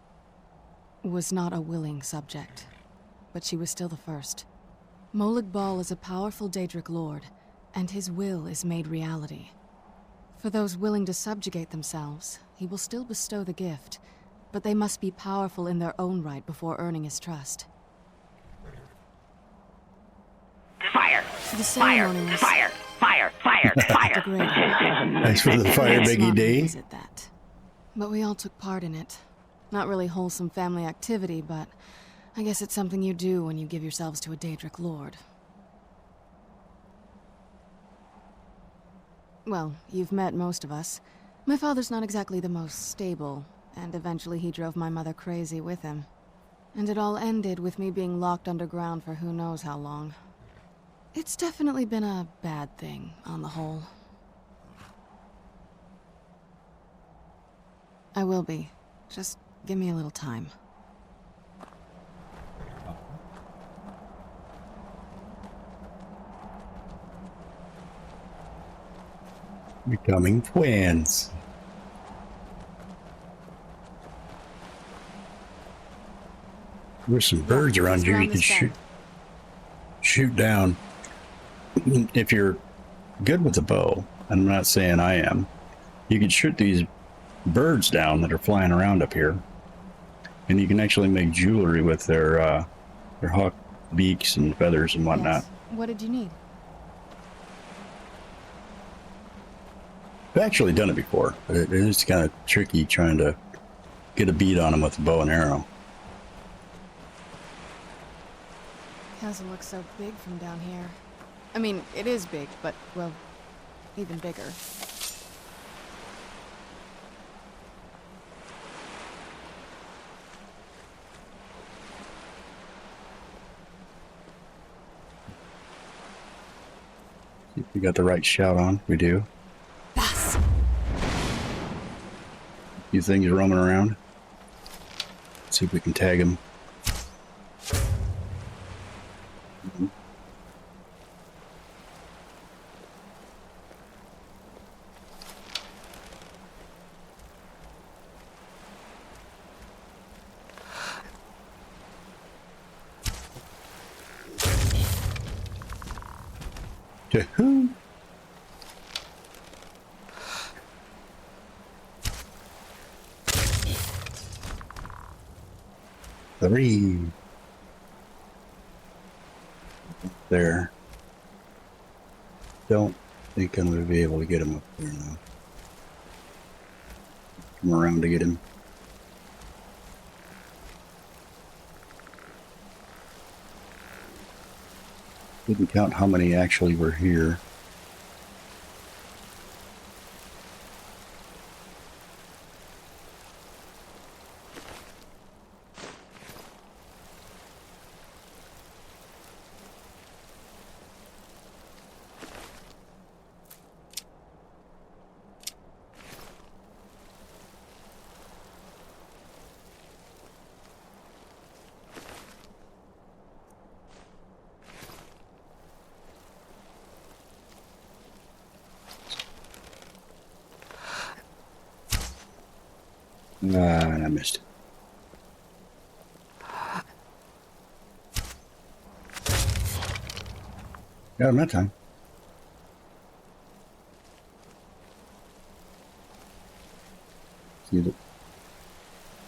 was not a willing subject, but she was still the first. Molag Bal is a powerful Daedric lord, and his will is made reality. For those willing to subjugate themselves, he will still bestow the gift, but they must be powerful in their own right before earning his trust. Fire! The ceremony was Fire! degrading. Thanks for the fire, Let's Biggie not D. revisit that. But we all took part in it. Not really wholesome family activity, but I guess it's something you do when you give yourselves to a Daedric lord. Well, you've met most of us. My father's not exactly the most stable, and eventually he drove my mother crazy with him. And it all ended with me being locked underground for who knows how long. It's definitely been a bad thing, on the whole. I will be. Just give me a little time. Becoming twins. There's some birds around here you can shoot down. If you're good with a bow, and I'm not saying I am, you can shoot these birds down that are flying around up here, and you can actually make jewelry with their hawk beaks and feathers and whatnot. Yes. What did you need? I've actually done it before, but it is kind of tricky trying to get a bead on them with a bow and arrow. Castle looks so big from down here. I mean, it is big, but, well, even bigger. See if we got the right shout on. We do. Yes. Few things roaming around. Let's see if we can tag them. Who? Three. There. Don't think I'm going to be able to get him up there now. Come around to get him. Didn't count how many actually were here. And I missed. Got him that time. See that?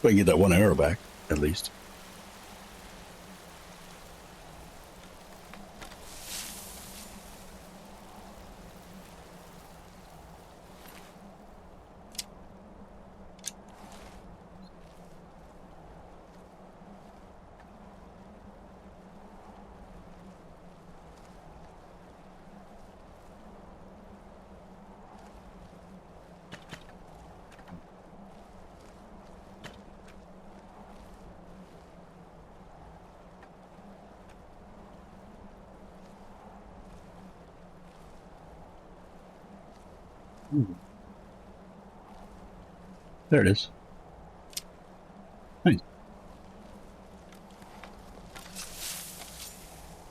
I can get that one arrow back, at least. There it is. Nice.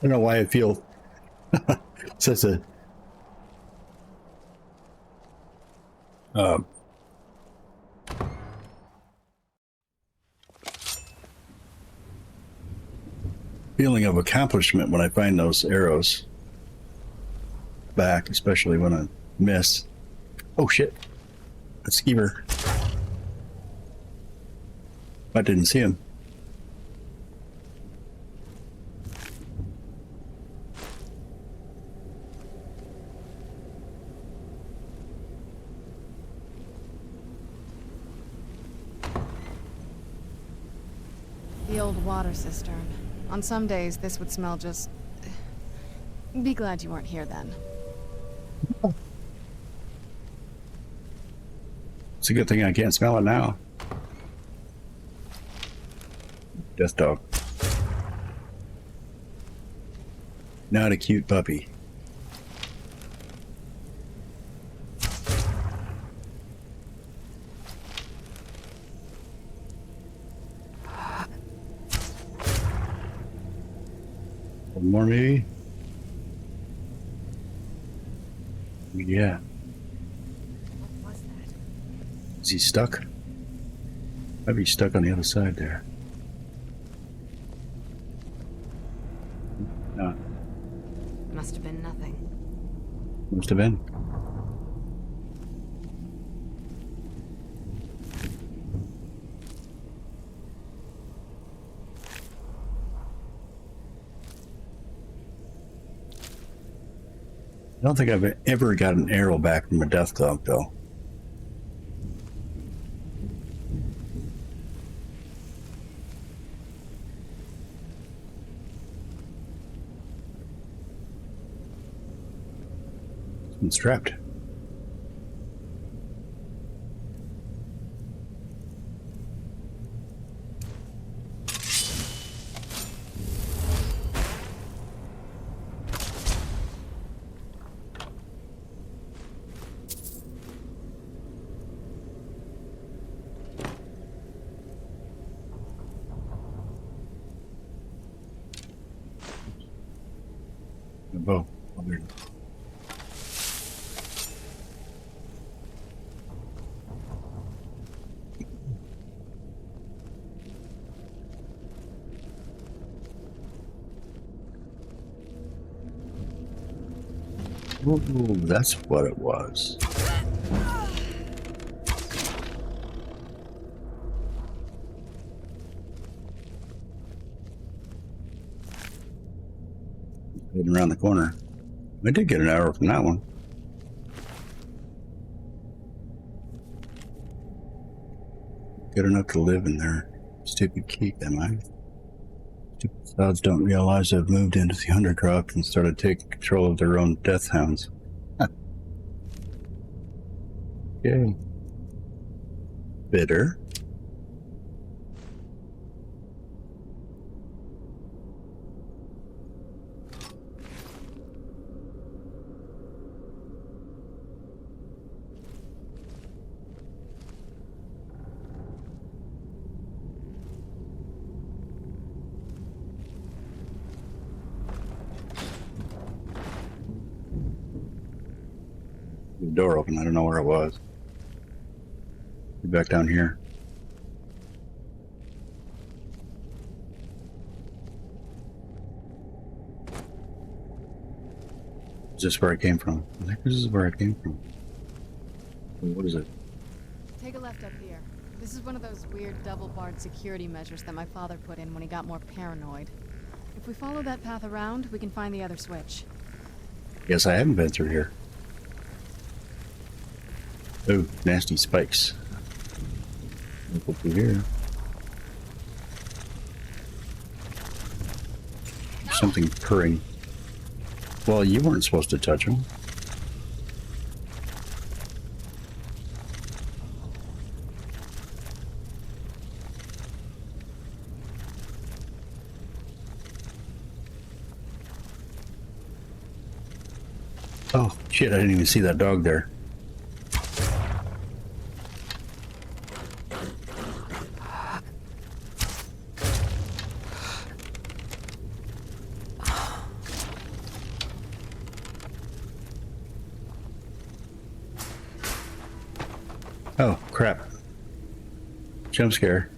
don't know why I feel such a feeling of accomplishment when I find those arrows back, especially when I miss. Oh shit, a skeever. I didn't see him. The old water cistern. On some days, this would smell just... Be glad you weren't here then. It's a good thing I can't smell it now. Death dog. Not a cute puppy. One more maybe? Yeah. What was that? Is he stuck? Might be stuck on the other side there. No. Must have been nothing. Must have been. I don't think I've ever got an arrow back from a death dog, though. It's trapped. The bow. Oh, there it is. Ooh, that's what it was. Heading around the corner. I did get an arrow from that one. Good enough to live in their stupid keep, am I? Stupid sods don't realize I've moved into the undercroft and started taking control of their own death hounds. Okay. Bitter. The door open. I don't know where it was. Be back down here. Is this where I came from? I think this is where I came from. What is it? Take a left up here. This is one of those weird double-barred security measures that my father put in when he got more paranoid. If we follow that path around, we can find the other switch. Guess I haven't been through here. Oh, nasty spikes. Look over here. Something purring. Well, you weren't supposed to touch them. Oh, shit, I didn't even see that dog there. crap. Jump scare.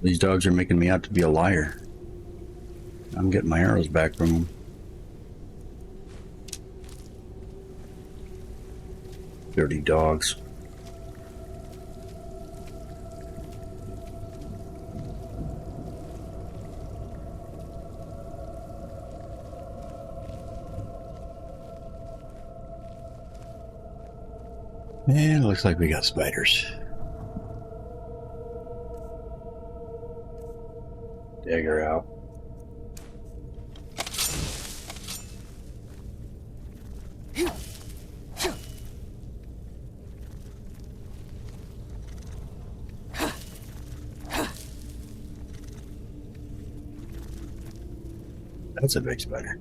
These dogs are making me out to be a liar. I'm getting my arrows back from them. Dirty dogs. And it looks like we got spiders. Dagger out. That's a big spider.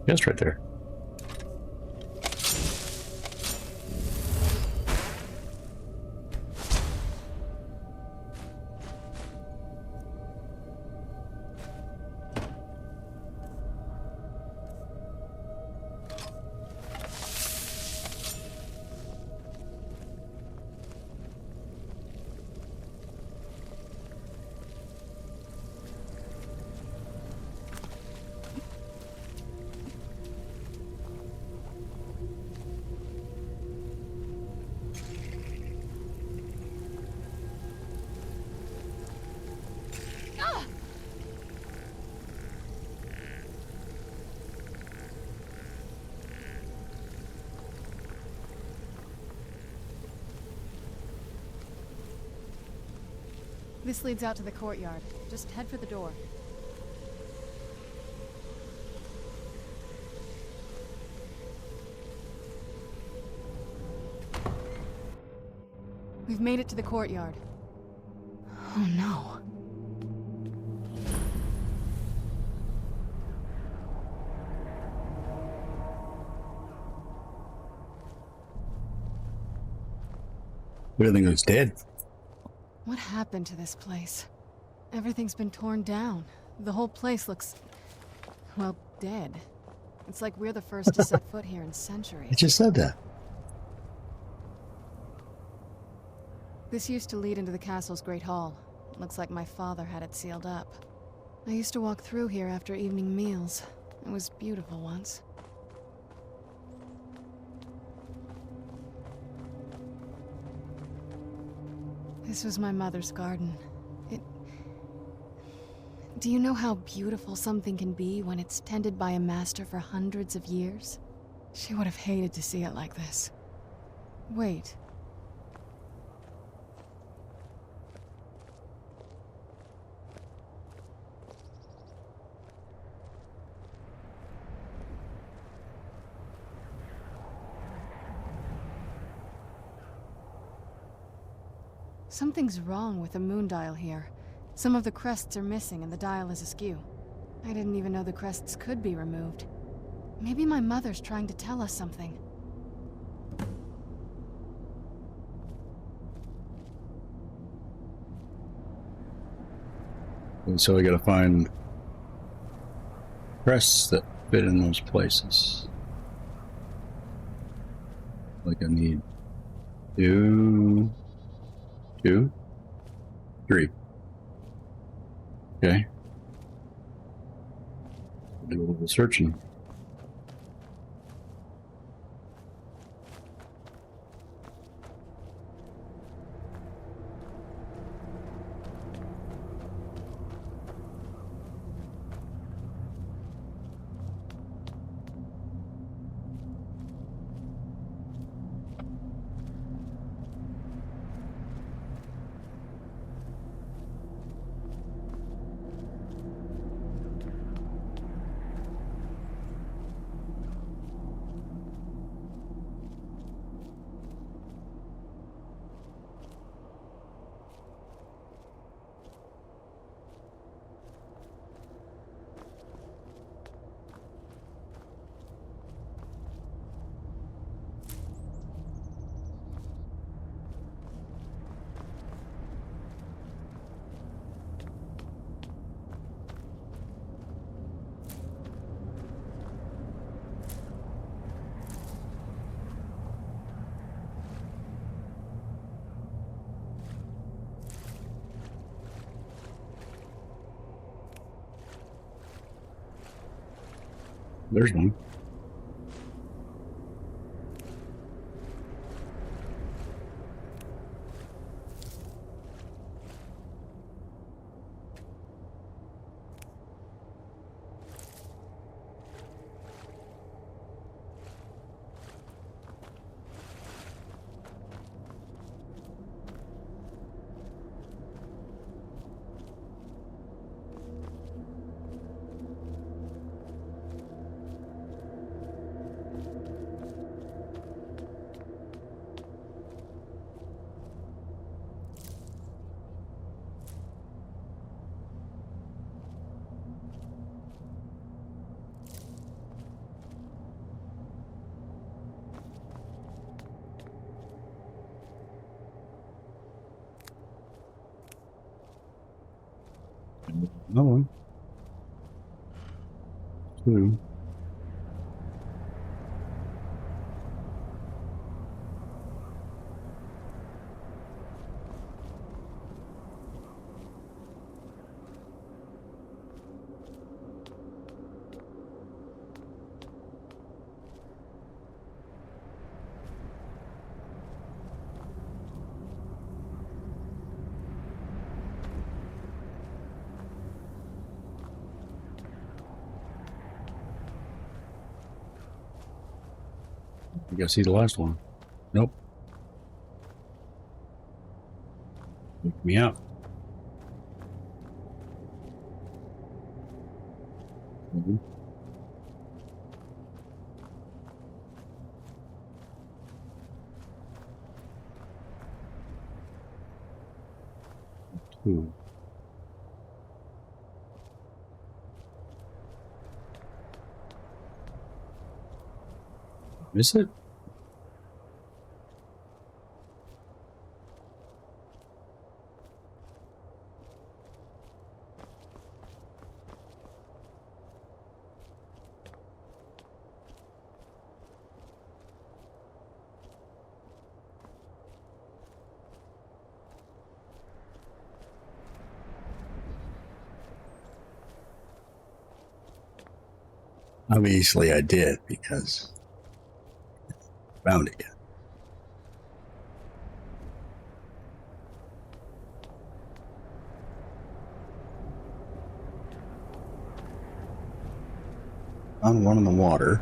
Yes, right there. This leads out to the courtyard. Just head for the door. We've made it to the courtyard. Oh no. Everything was dead. What happened to this place? Everything's been torn down. The whole place looks, well, dead. It's like we're the first to set foot here in centuries. I just said that. This used to lead into the castle's great hall. Looks like my father had it sealed up. I used to walk through here after evening meals. It was beautiful once. This was my mother's garden. Do you know how beautiful something can be when it's tended by a master for hundreds of years? She would have hated to see it like this. Wait. Something's wrong with the moon dial here. Some of the crests are missing and the dial is askew. I didn't even know the crests could be removed. Maybe my mother's trying to tell us something. And so we gotta find crests that fit in those places. Like I need 2, 3. Okay. Do a little searching. There's one. Another one. Two. I guess he's the last one. Nope. Wake me up. Mhm. Two. Is it? Obviously I did, because I found it yet. Found one in the water.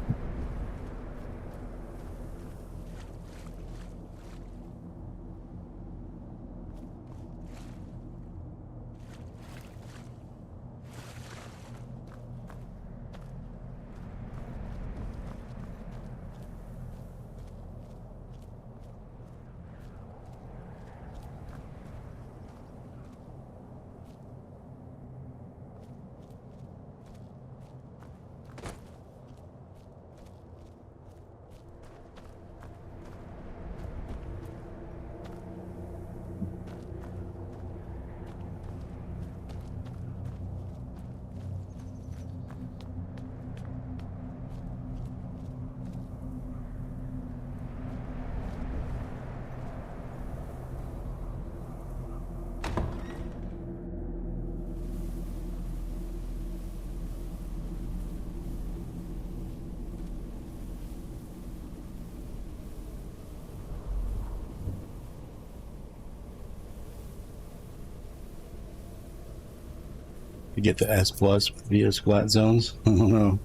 You get the S plus via splat zones? I don't know.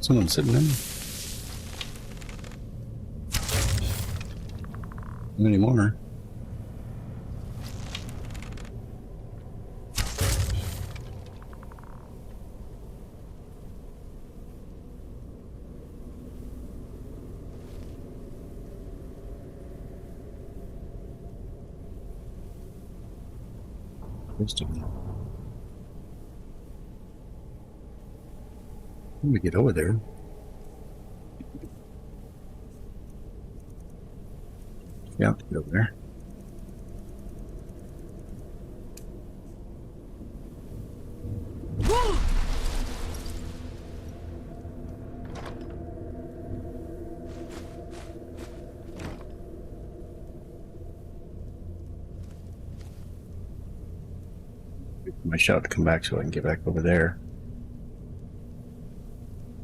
Someone sitting in? Not anymore. Let me get over there. Yeah, get over there. my shout to come back so I can get back over there.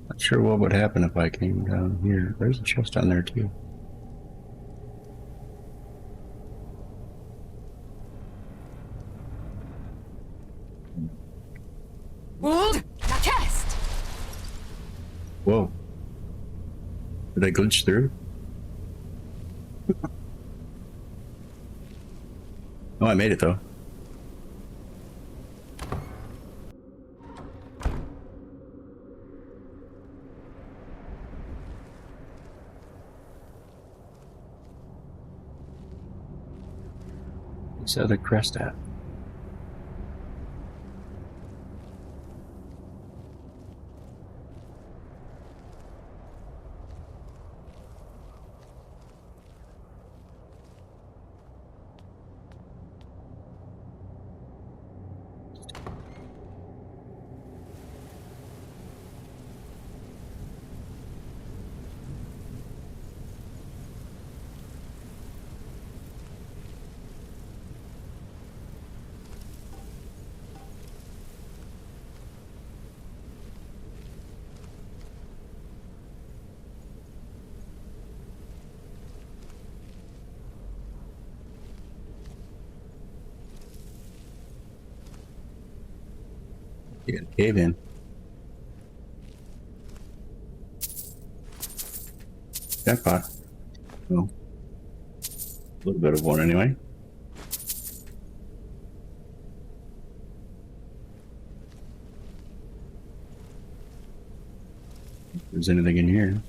Not sure what would happen if I came down here. There's a chest down there too. Hold the chest. Whoa. Did I glitch through? Oh, I made it though. What's the other crest at? You got a cave in. Jackpot. Well, a little bit of one anyway. If there's anything in here.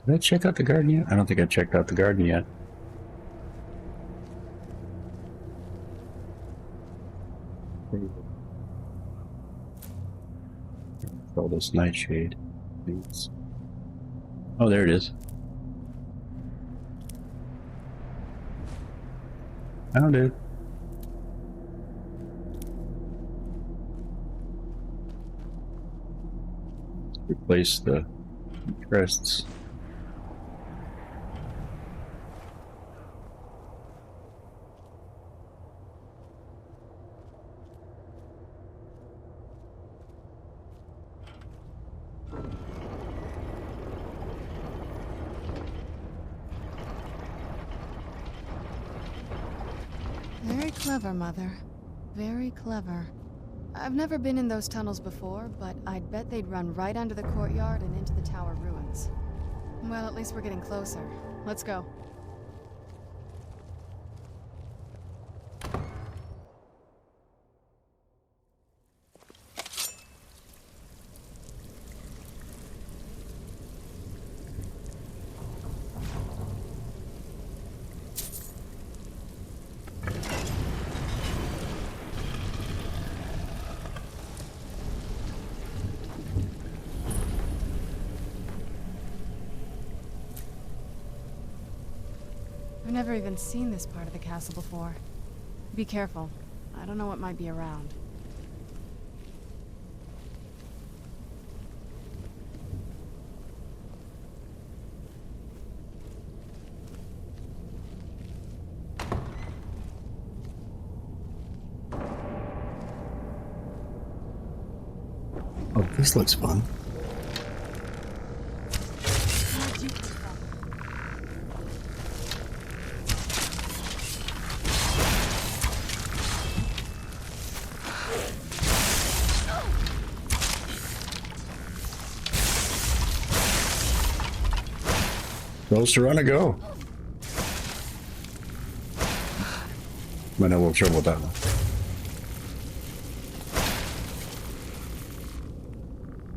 Did I check out the garden yet? I don't think I checked out the garden yet. All this nightshade. Oh, there it is. Found it. Replace the crests. Very clever, Mother. Very clever. I've never been in those tunnels before, but I'd bet they'd run right under the courtyard and into the tower ruins. Well, at least we're getting closer. Let's go. I've never even seen this part of the castle before. Be careful. I don't know what might be around. Oh, this looks fun. Close to run a go. Might have a little trouble with that one.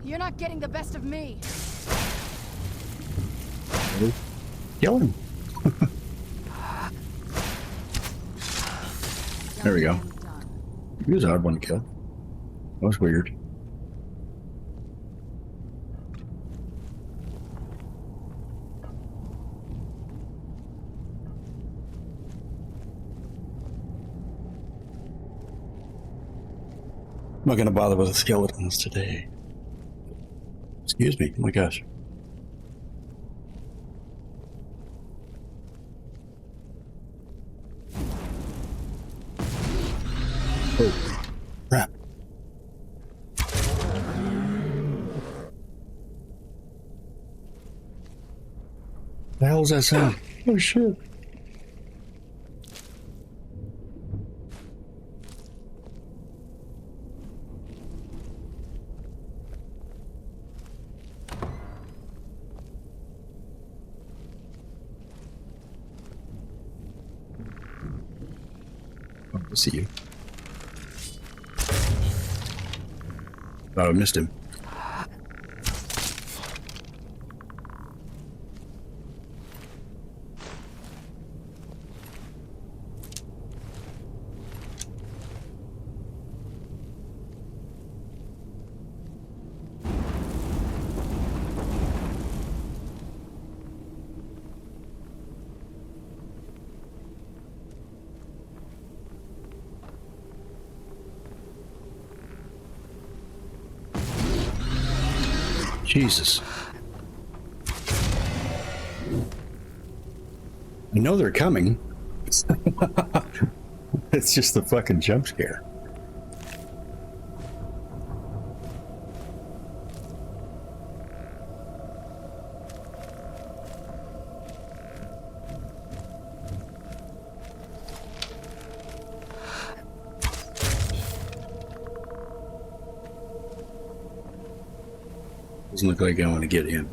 You're not getting the best of me. Kill him. There we go. He was an odd one to kill. That was weird. I'm not gonna bother with the skeletons today. Excuse me. Oh my gosh. Oh, crap. The hell is that sound? Oh shit. Oh, I see you. Thought I missed him. Jesus. I know they're coming. It's just a fucking jump scare. Doesn't look like I want to get him.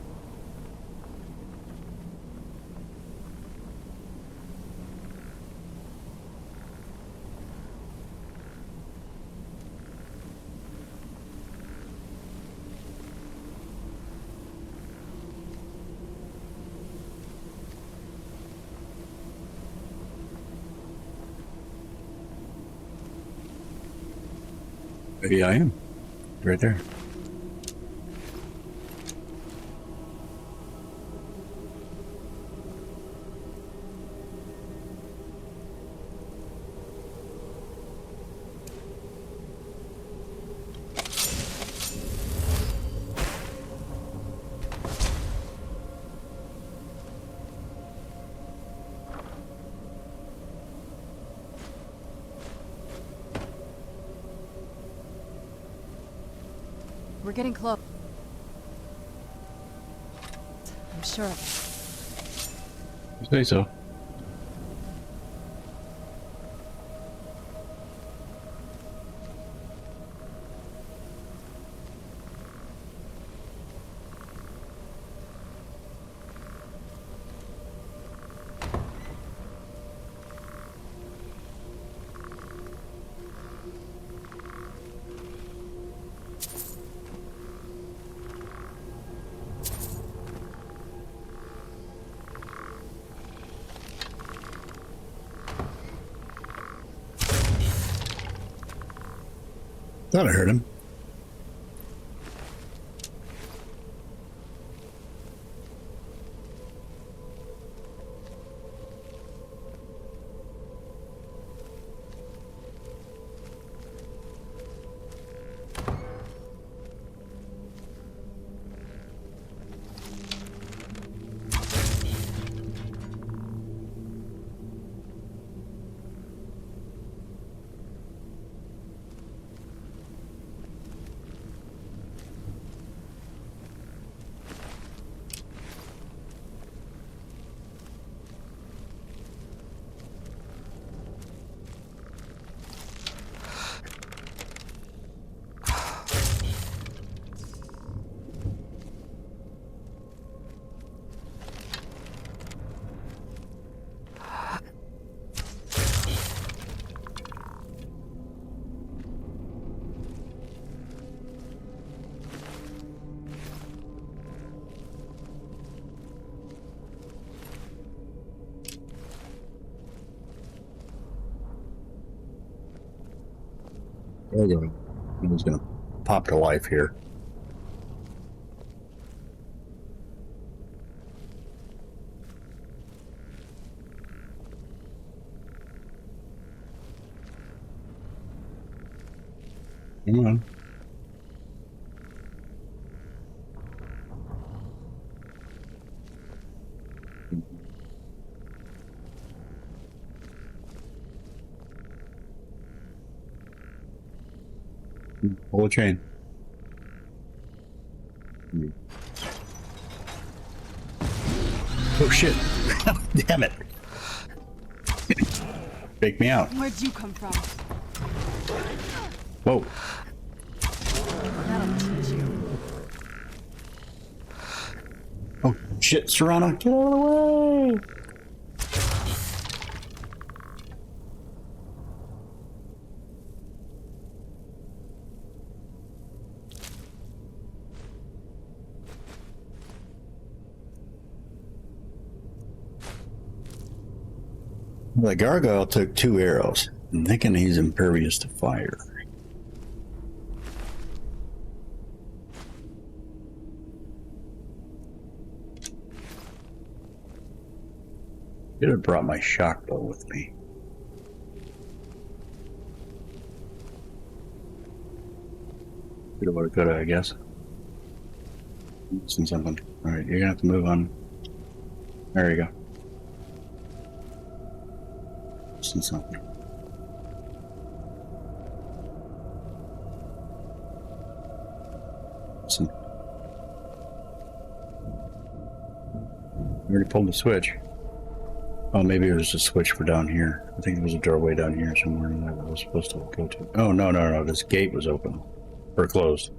Maybe I am. Right there. We're getting close. I'm sure of it. You say so. Thought I heard him. There you go. He was gonna pop to life here. Come on. Pull the chain. Oh shit. Damn it. Take me out. Where'd you come from? Whoa. That'll teach you. Oh shit, Serrano, get out of the way! The gargoyle took 2 arrows. I'm thinking he's impervious to fire. Should have brought my shock bow with me. Could have, I guess. Missing something. Alright, you're gonna have to move on. There you go. Missing something. Listen. I already pulled the switch. Oh, maybe it was a switch for down here. I think there was a doorway down here somewhere that I was supposed to go to. Oh, no. This gate was open. Or closed.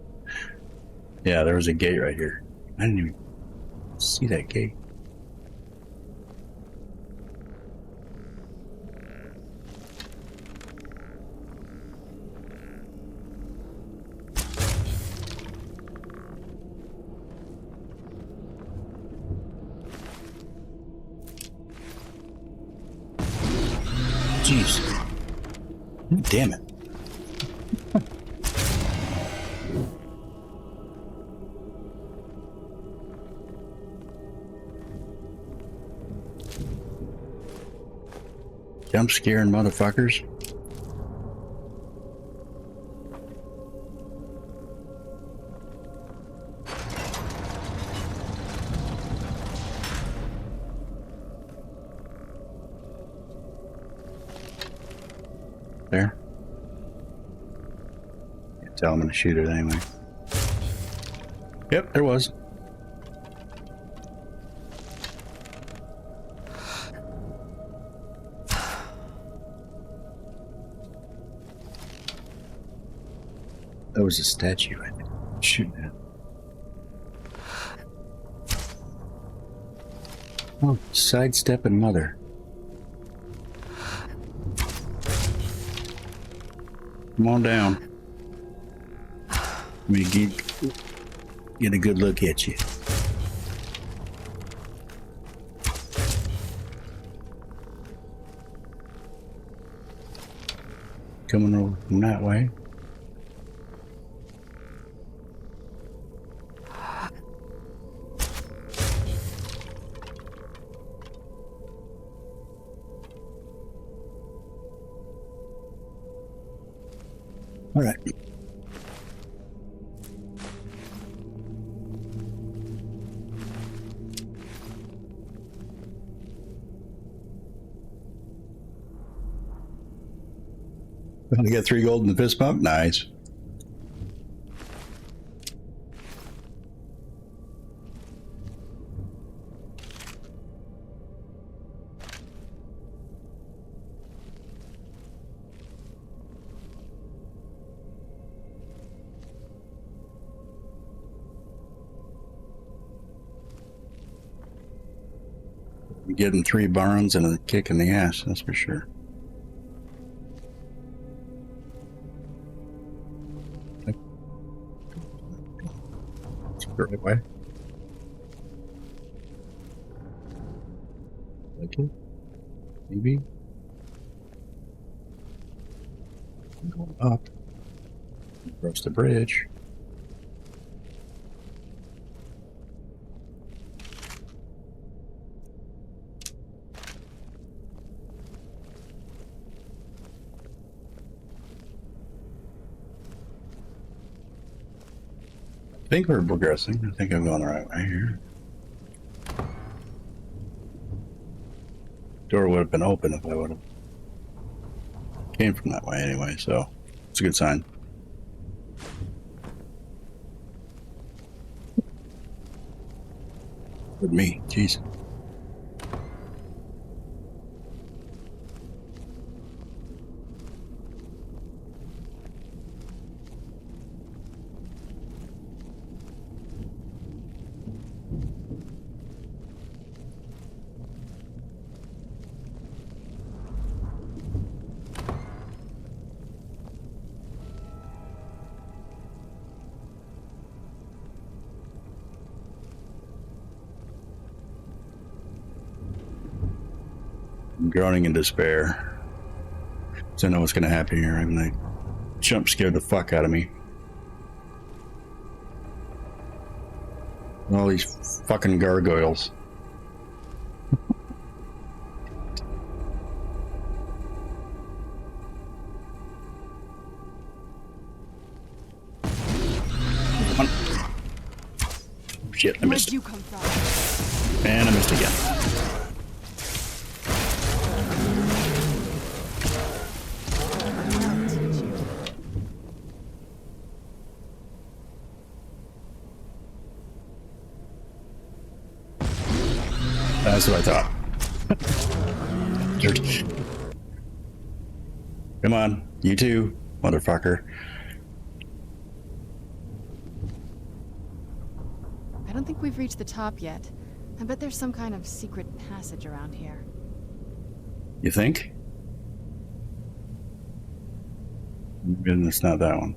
Yeah, there was a gate right here. I didn't even see that gate. Jeez. Damn it. Jump scaring motherfuckers. There. Can't tell I'm gonna shoot it anyway. Yep, there was. That was a statue, I think. Shooting at. Oh, sidestepping mother. Come on down. Let me get a good look at you. Coming over from that way. All right. I got 3 gold in the fist bump. Nice. Getting 3 barns and a kick in the ass, that's for sure. Let's go the right way. Like it? Maybe. Going up. Across the bridge. I think we're progressing. I think I'm going the right way here. Door would have been open if I would have came from that way anyway, so it's a good sign. With me, jeez. I'm groaning in despair. So I know what's going to happen here. I'm going to jump scare the fuck out of me. All these fucking gargoyles. Shit, I missed. Where'd you come from? And I missed again. That's what I thought. Come on, you too, motherfucker. I don't think we've reached the top yet. I bet there's some kind of secret passage around here. You think? Maybe it's not that one.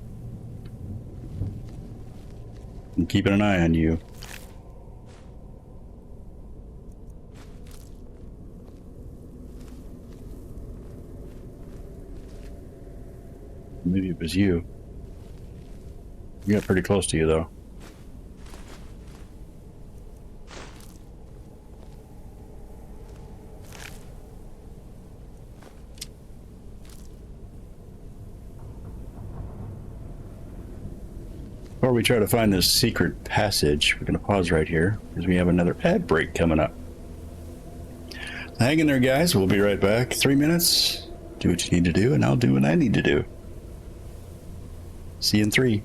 I'm keeping an eye on you. Maybe it was you. We got pretty close to you, though. Before we try to find this secret passage, we're going to pause right here because we have another ad break coming up. Hang in there, guys. We'll be right back. 3 minutes. Do what you need to do, and I'll do what I need to do. See you in 3.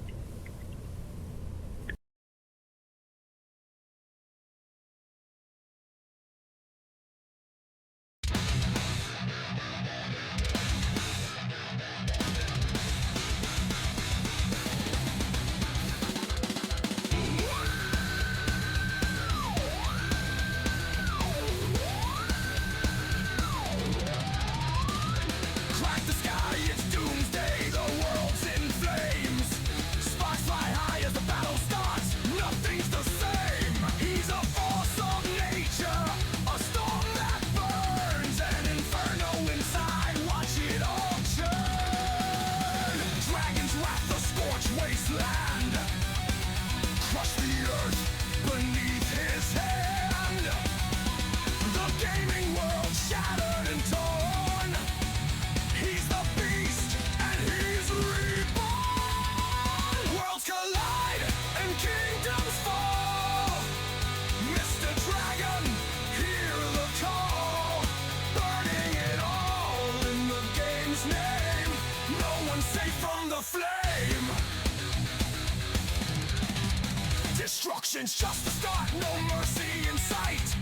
Destruction's just the start, no mercy in sight.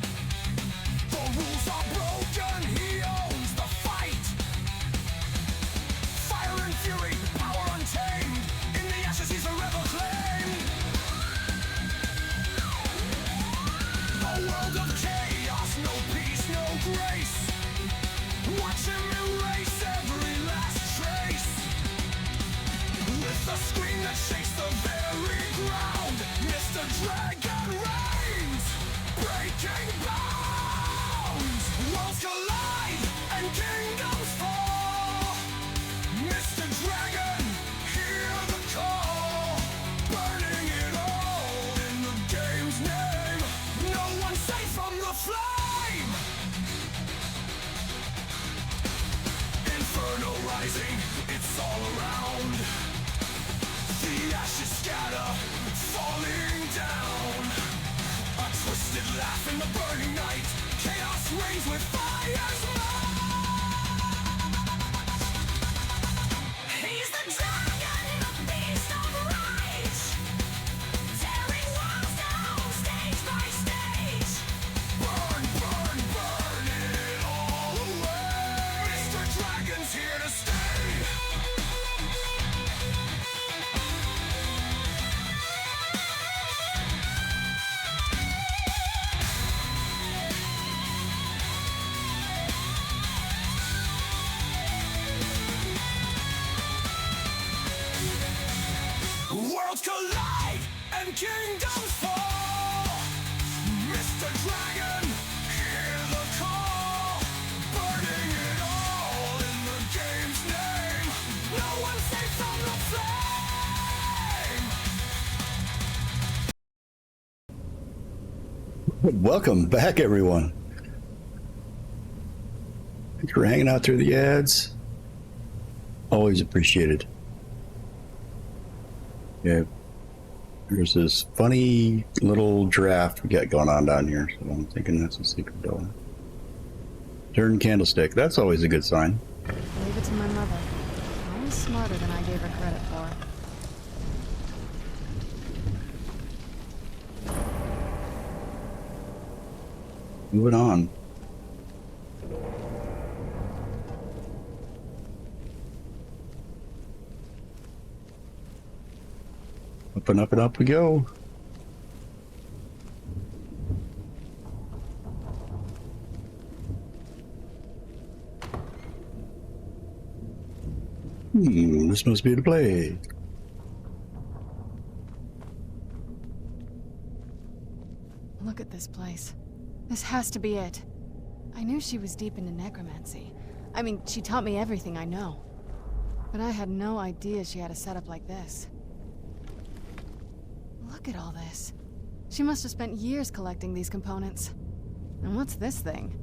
The rules are broken, he owns the fight. Fire and fury, power untamed. In the ashes he's forever claimed. A world of chaos, no peace, no grace. Watch him erase every last trace. With a scream that shakes the very ground, Mr. Dragon reigns, breaking bounds. Worlds collide and kingdoms fall. Mr. Dragon, hear the call. in the burning night. Chaos reigns with fire's might. He's the dragon, the beast of rage, tearing walls down stage by stage. Burn, burn, burn it all away. Mr. Dragon's here to stay. Worlds collide and kingdoms fall. Mr. Dragon, hear the call. Burning it all in the game's name. No one's safe from the flame. Welcome back, everyone. Thanks for hanging out through the ads. Always appreciated. Yeah, there's this funny little draft we got going on down here, so I'm thinking that's a secret door. Turn candlestick, that's always a good sign. Leave it to my mother. Always smarter than I gave her credit for. Moving on. Up and up and up we go. This must be the place. Look at this place. This has to be it. I knew she was deep into necromancy. I mean, she taught me everything I know. But I had no idea she had a setup like this. Look at all this. She must have spent years collecting these components. And what's this thing?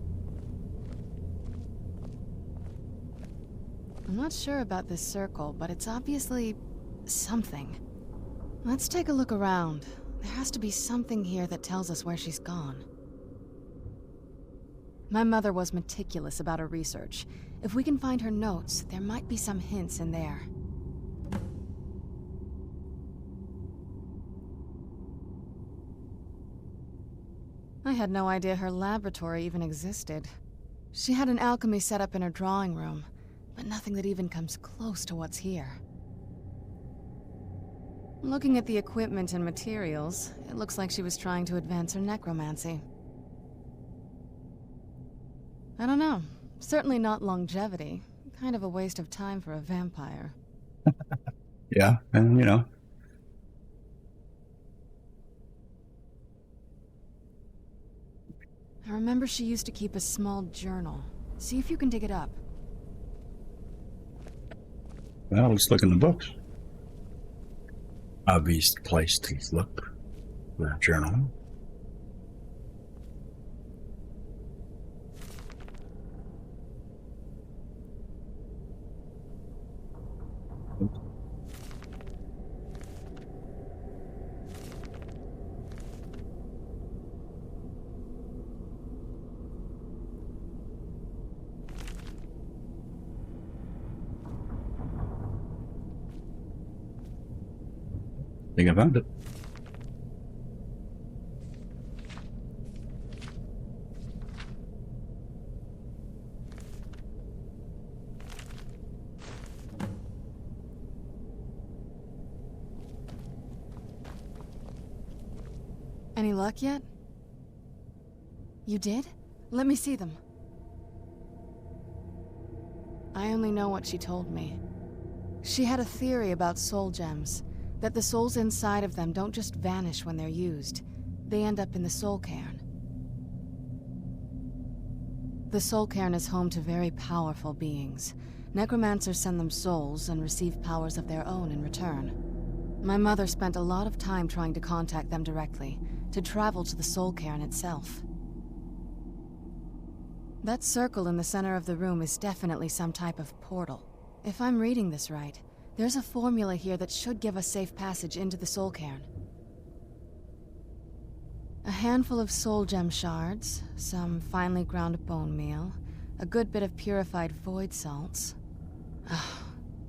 I'm not sure about this circle, but it's obviously something. Let's take a look around. There has to be something here that tells us where she's gone. My mother was meticulous about her research. If we can find her notes, there might be some hints in there. I had no idea her laboratory even existed. She had an alchemy set up in her drawing room, but nothing that even comes close to what's here. Looking at the equipment and materials, it looks like she was trying to advance her necromancy. I don't know. Certainly not longevity. Kind of a waste of time for a vampire. Yeah, and you know. I remember she used to keep a small journal. See if you can dig it up. Well, let's look in the books. Obvious place to look for a journal. I think I found it. Any luck yet? You did? Let me see them. I only know what she told me. She had a theory about soul gems. That the souls inside of them don't just vanish when they're used. They end up in the soul cairn. The soul cairn is home to very powerful beings. Necromancers send them souls and receive powers of their own in return. My mother spent a lot of time trying to contact them directly, to travel to the soul cairn itself. That circle in the center of the room is definitely some type of portal. If I'm reading this right, there's a formula here that should give us safe passage into the soul cairn. A handful of soul gem shards, some finely ground bone meal, a good bit of purified void salts. Oh,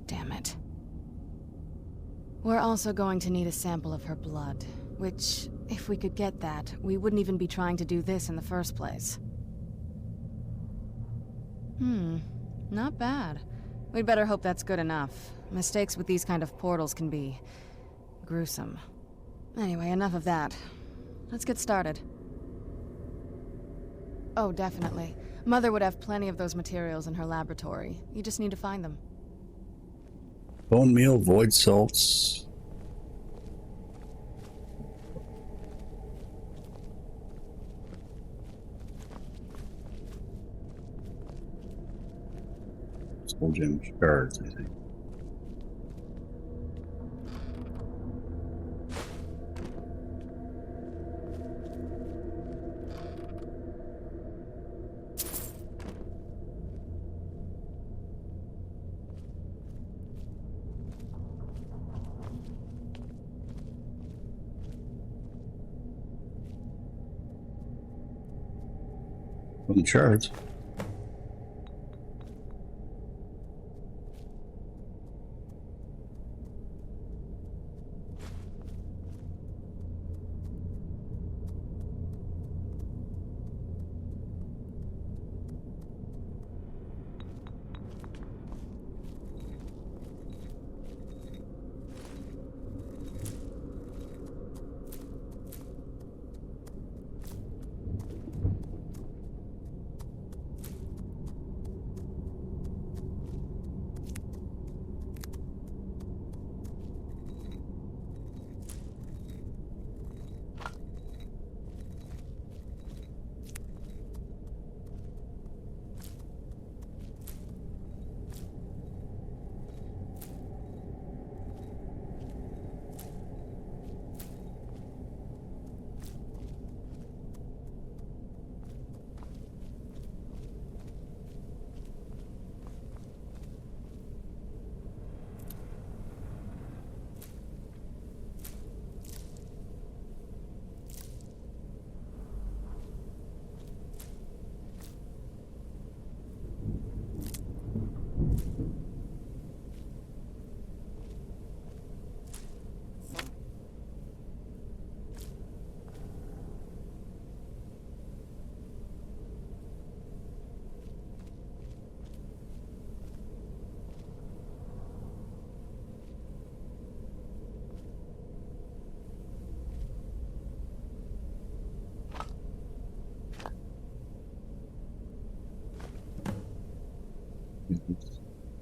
damn it. We're also going to need a sample of her blood, which, if we could get that, we wouldn't even be trying to do this in the first place. Not bad. We'd better hope that's good enough. Mistakes with these kind of portals can be gruesome. Anyway, enough of that. Let's get started. Oh, definitely. Mother would have plenty of those materials in her laboratory. You just need to find them. Bone meal, void salts. Soul gem shards, I think. Golden shards.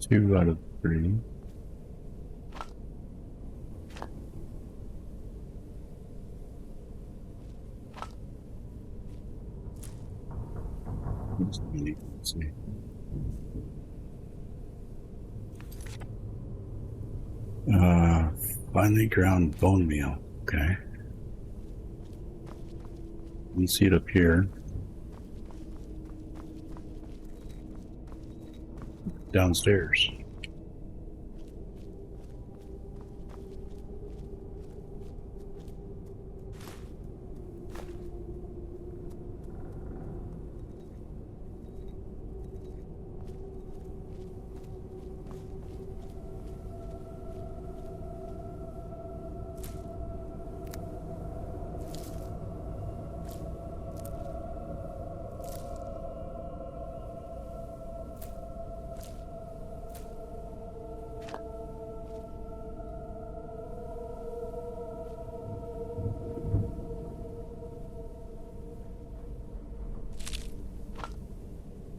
Two out of 3. Let's see. Finely ground bone meal. Okay. You can see it up here. Downstairs.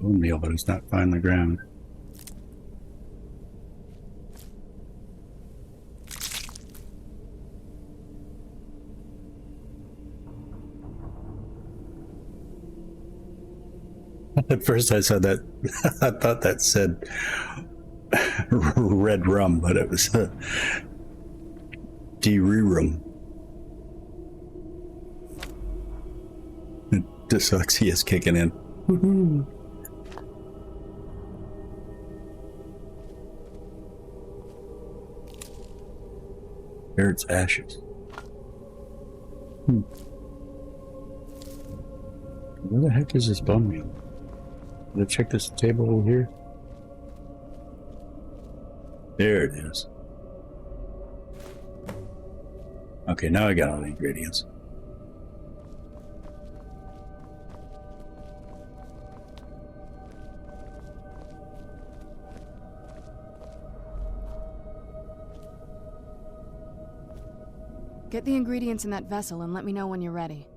Bone meal, but it's not finely ground. At first I said that, I thought that said red rum, but it was D-rum. Dyslexia is kicking in. Woohoo. There it's ashes. Where the heck is this bone meal? Did I check this table over here? There it is. Okay, now I got all the ingredients. Get the ingredients in that vessel and let me know when you're ready.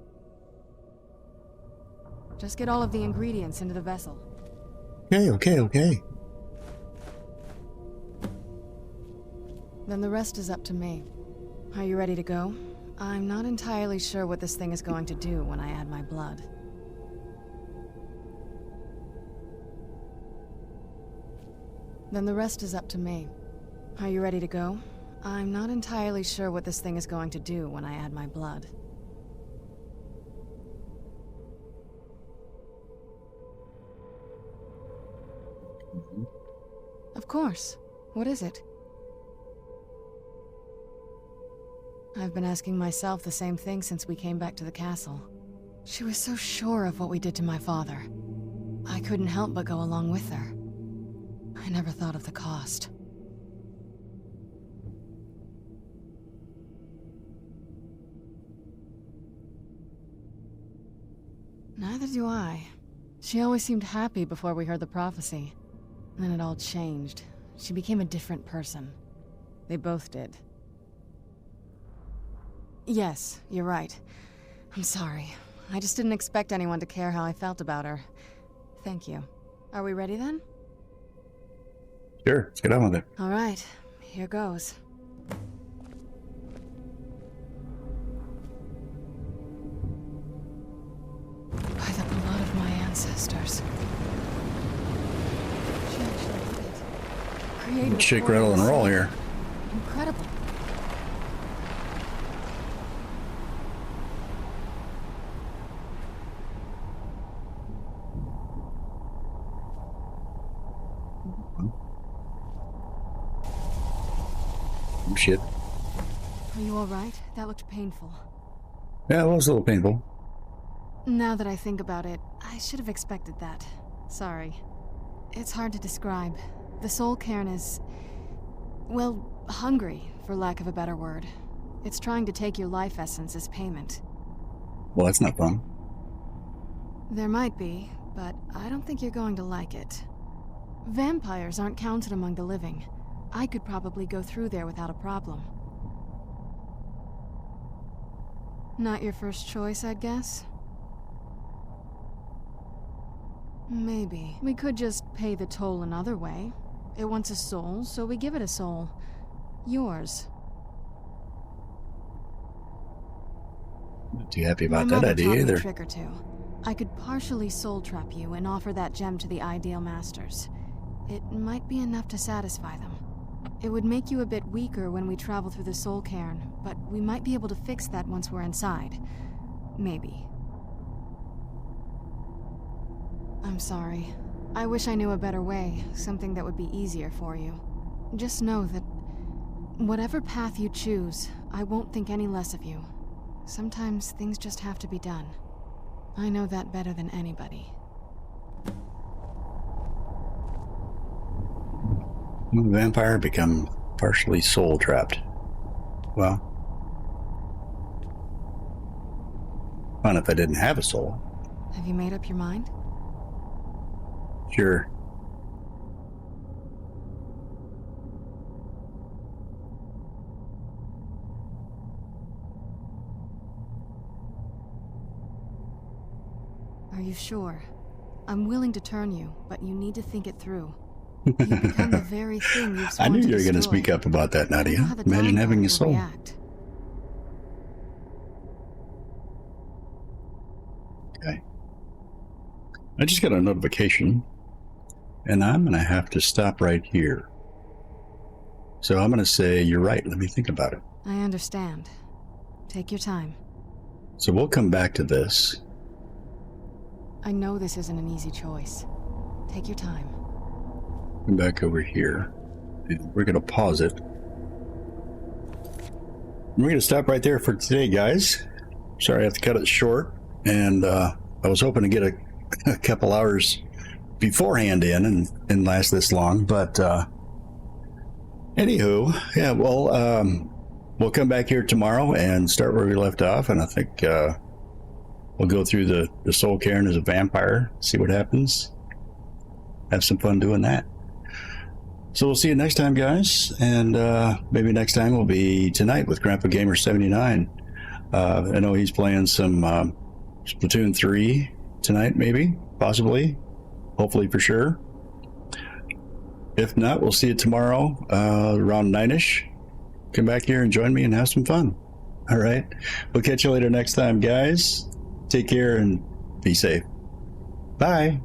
Just get all of the ingredients into the vessel. Okay. Then the rest is up to me. Are you ready to go? I'm not entirely sure what this thing is going to do when I add my blood. Then the rest is up to me. Are you ready to go? I'm not entirely sure what this thing is going to do when I add my blood. Of course. What is it? I've been asking myself the same thing since we came back to the castle. She was so sure of what we did to my father. I couldn't help but go along with her. I never thought of the cost. Neither do I. She always seemed happy before we heard the prophecy. Then it all changed. She became a different person. They both did. Yes, you're right. I'm sorry. I just didn't expect anyone to care how I felt about her. Thank you. Are we ready then? Sure, let's get on with it. All right, here goes. By the blood of my ancestors. She actually did it. Created a Shake, rattle, and roll here. Incredible. Shit. Are you all right? That looked painful. Yeah, it was a little painful. Now that I think about it, I should have expected that. Sorry. It's hard to describe. The soul cairn is... well, hungry, for lack of a better word. It's trying to take your life essence as payment. Well, that's not fun. There might be, but I don't think you're going to like it. Vampires aren't counted among the living. I could probably go through there without a problem. Not your first choice, I'd guess? Maybe. We could just pay the toll another way. It wants a soul, so we give it a soul. Yours. Not too happy about My that mother idea taught me either. a trick or two. I could partially soul trap you and offer that gem to the ideal masters. It might be enough to satisfy them. It would make you a bit weaker when we travel through the soul cairn, but we might be able to fix that once we're inside. Maybe. I'm sorry. I wish I knew a better way, something that would be easier for you. Just know that whatever path you choose, I won't think any less of you. Sometimes things just have to be done. I know that better than anybody. Vampire become partially soul trapped. Well, fun if I didn't have a soul. Have you made up your mind? Sure. Are you sure? I'm willing to turn you, but you need to think it through. You've become the very thing you've I sworn knew to you were going to destroy. speak up about that, I don't know Nadia. how the Imagine Dawnguard having a will soul. react. Okay. I just got a notification, and I'm going to have to stop right here. So I'm going to say, you're right, let me think about it. I understand. Take your time. So we'll come back to this. I know this isn't an easy choice. Take your time. Come back over here. And we're going to pause it. We're going to stop right there for today, guys. Sorry I have to cut it short. And I was hoping to get a couple hours beforehand in and last this long, but anywho, yeah, well, we'll come back here tomorrow and start where we left off, and I think we'll go through the Soul Cairn as a vampire, see what happens, have some fun doing that. So we'll see you next time, guys, and maybe next time will be tonight with Grandpa Gamer 79. I know he's playing some Splatoon 3 tonight, maybe, possibly, hopefully for sure. If not, we'll see you tomorrow around 9ish. Come back here and join me and have some fun. All right, we'll catch you later next time, guys. Take care and be safe. Bye.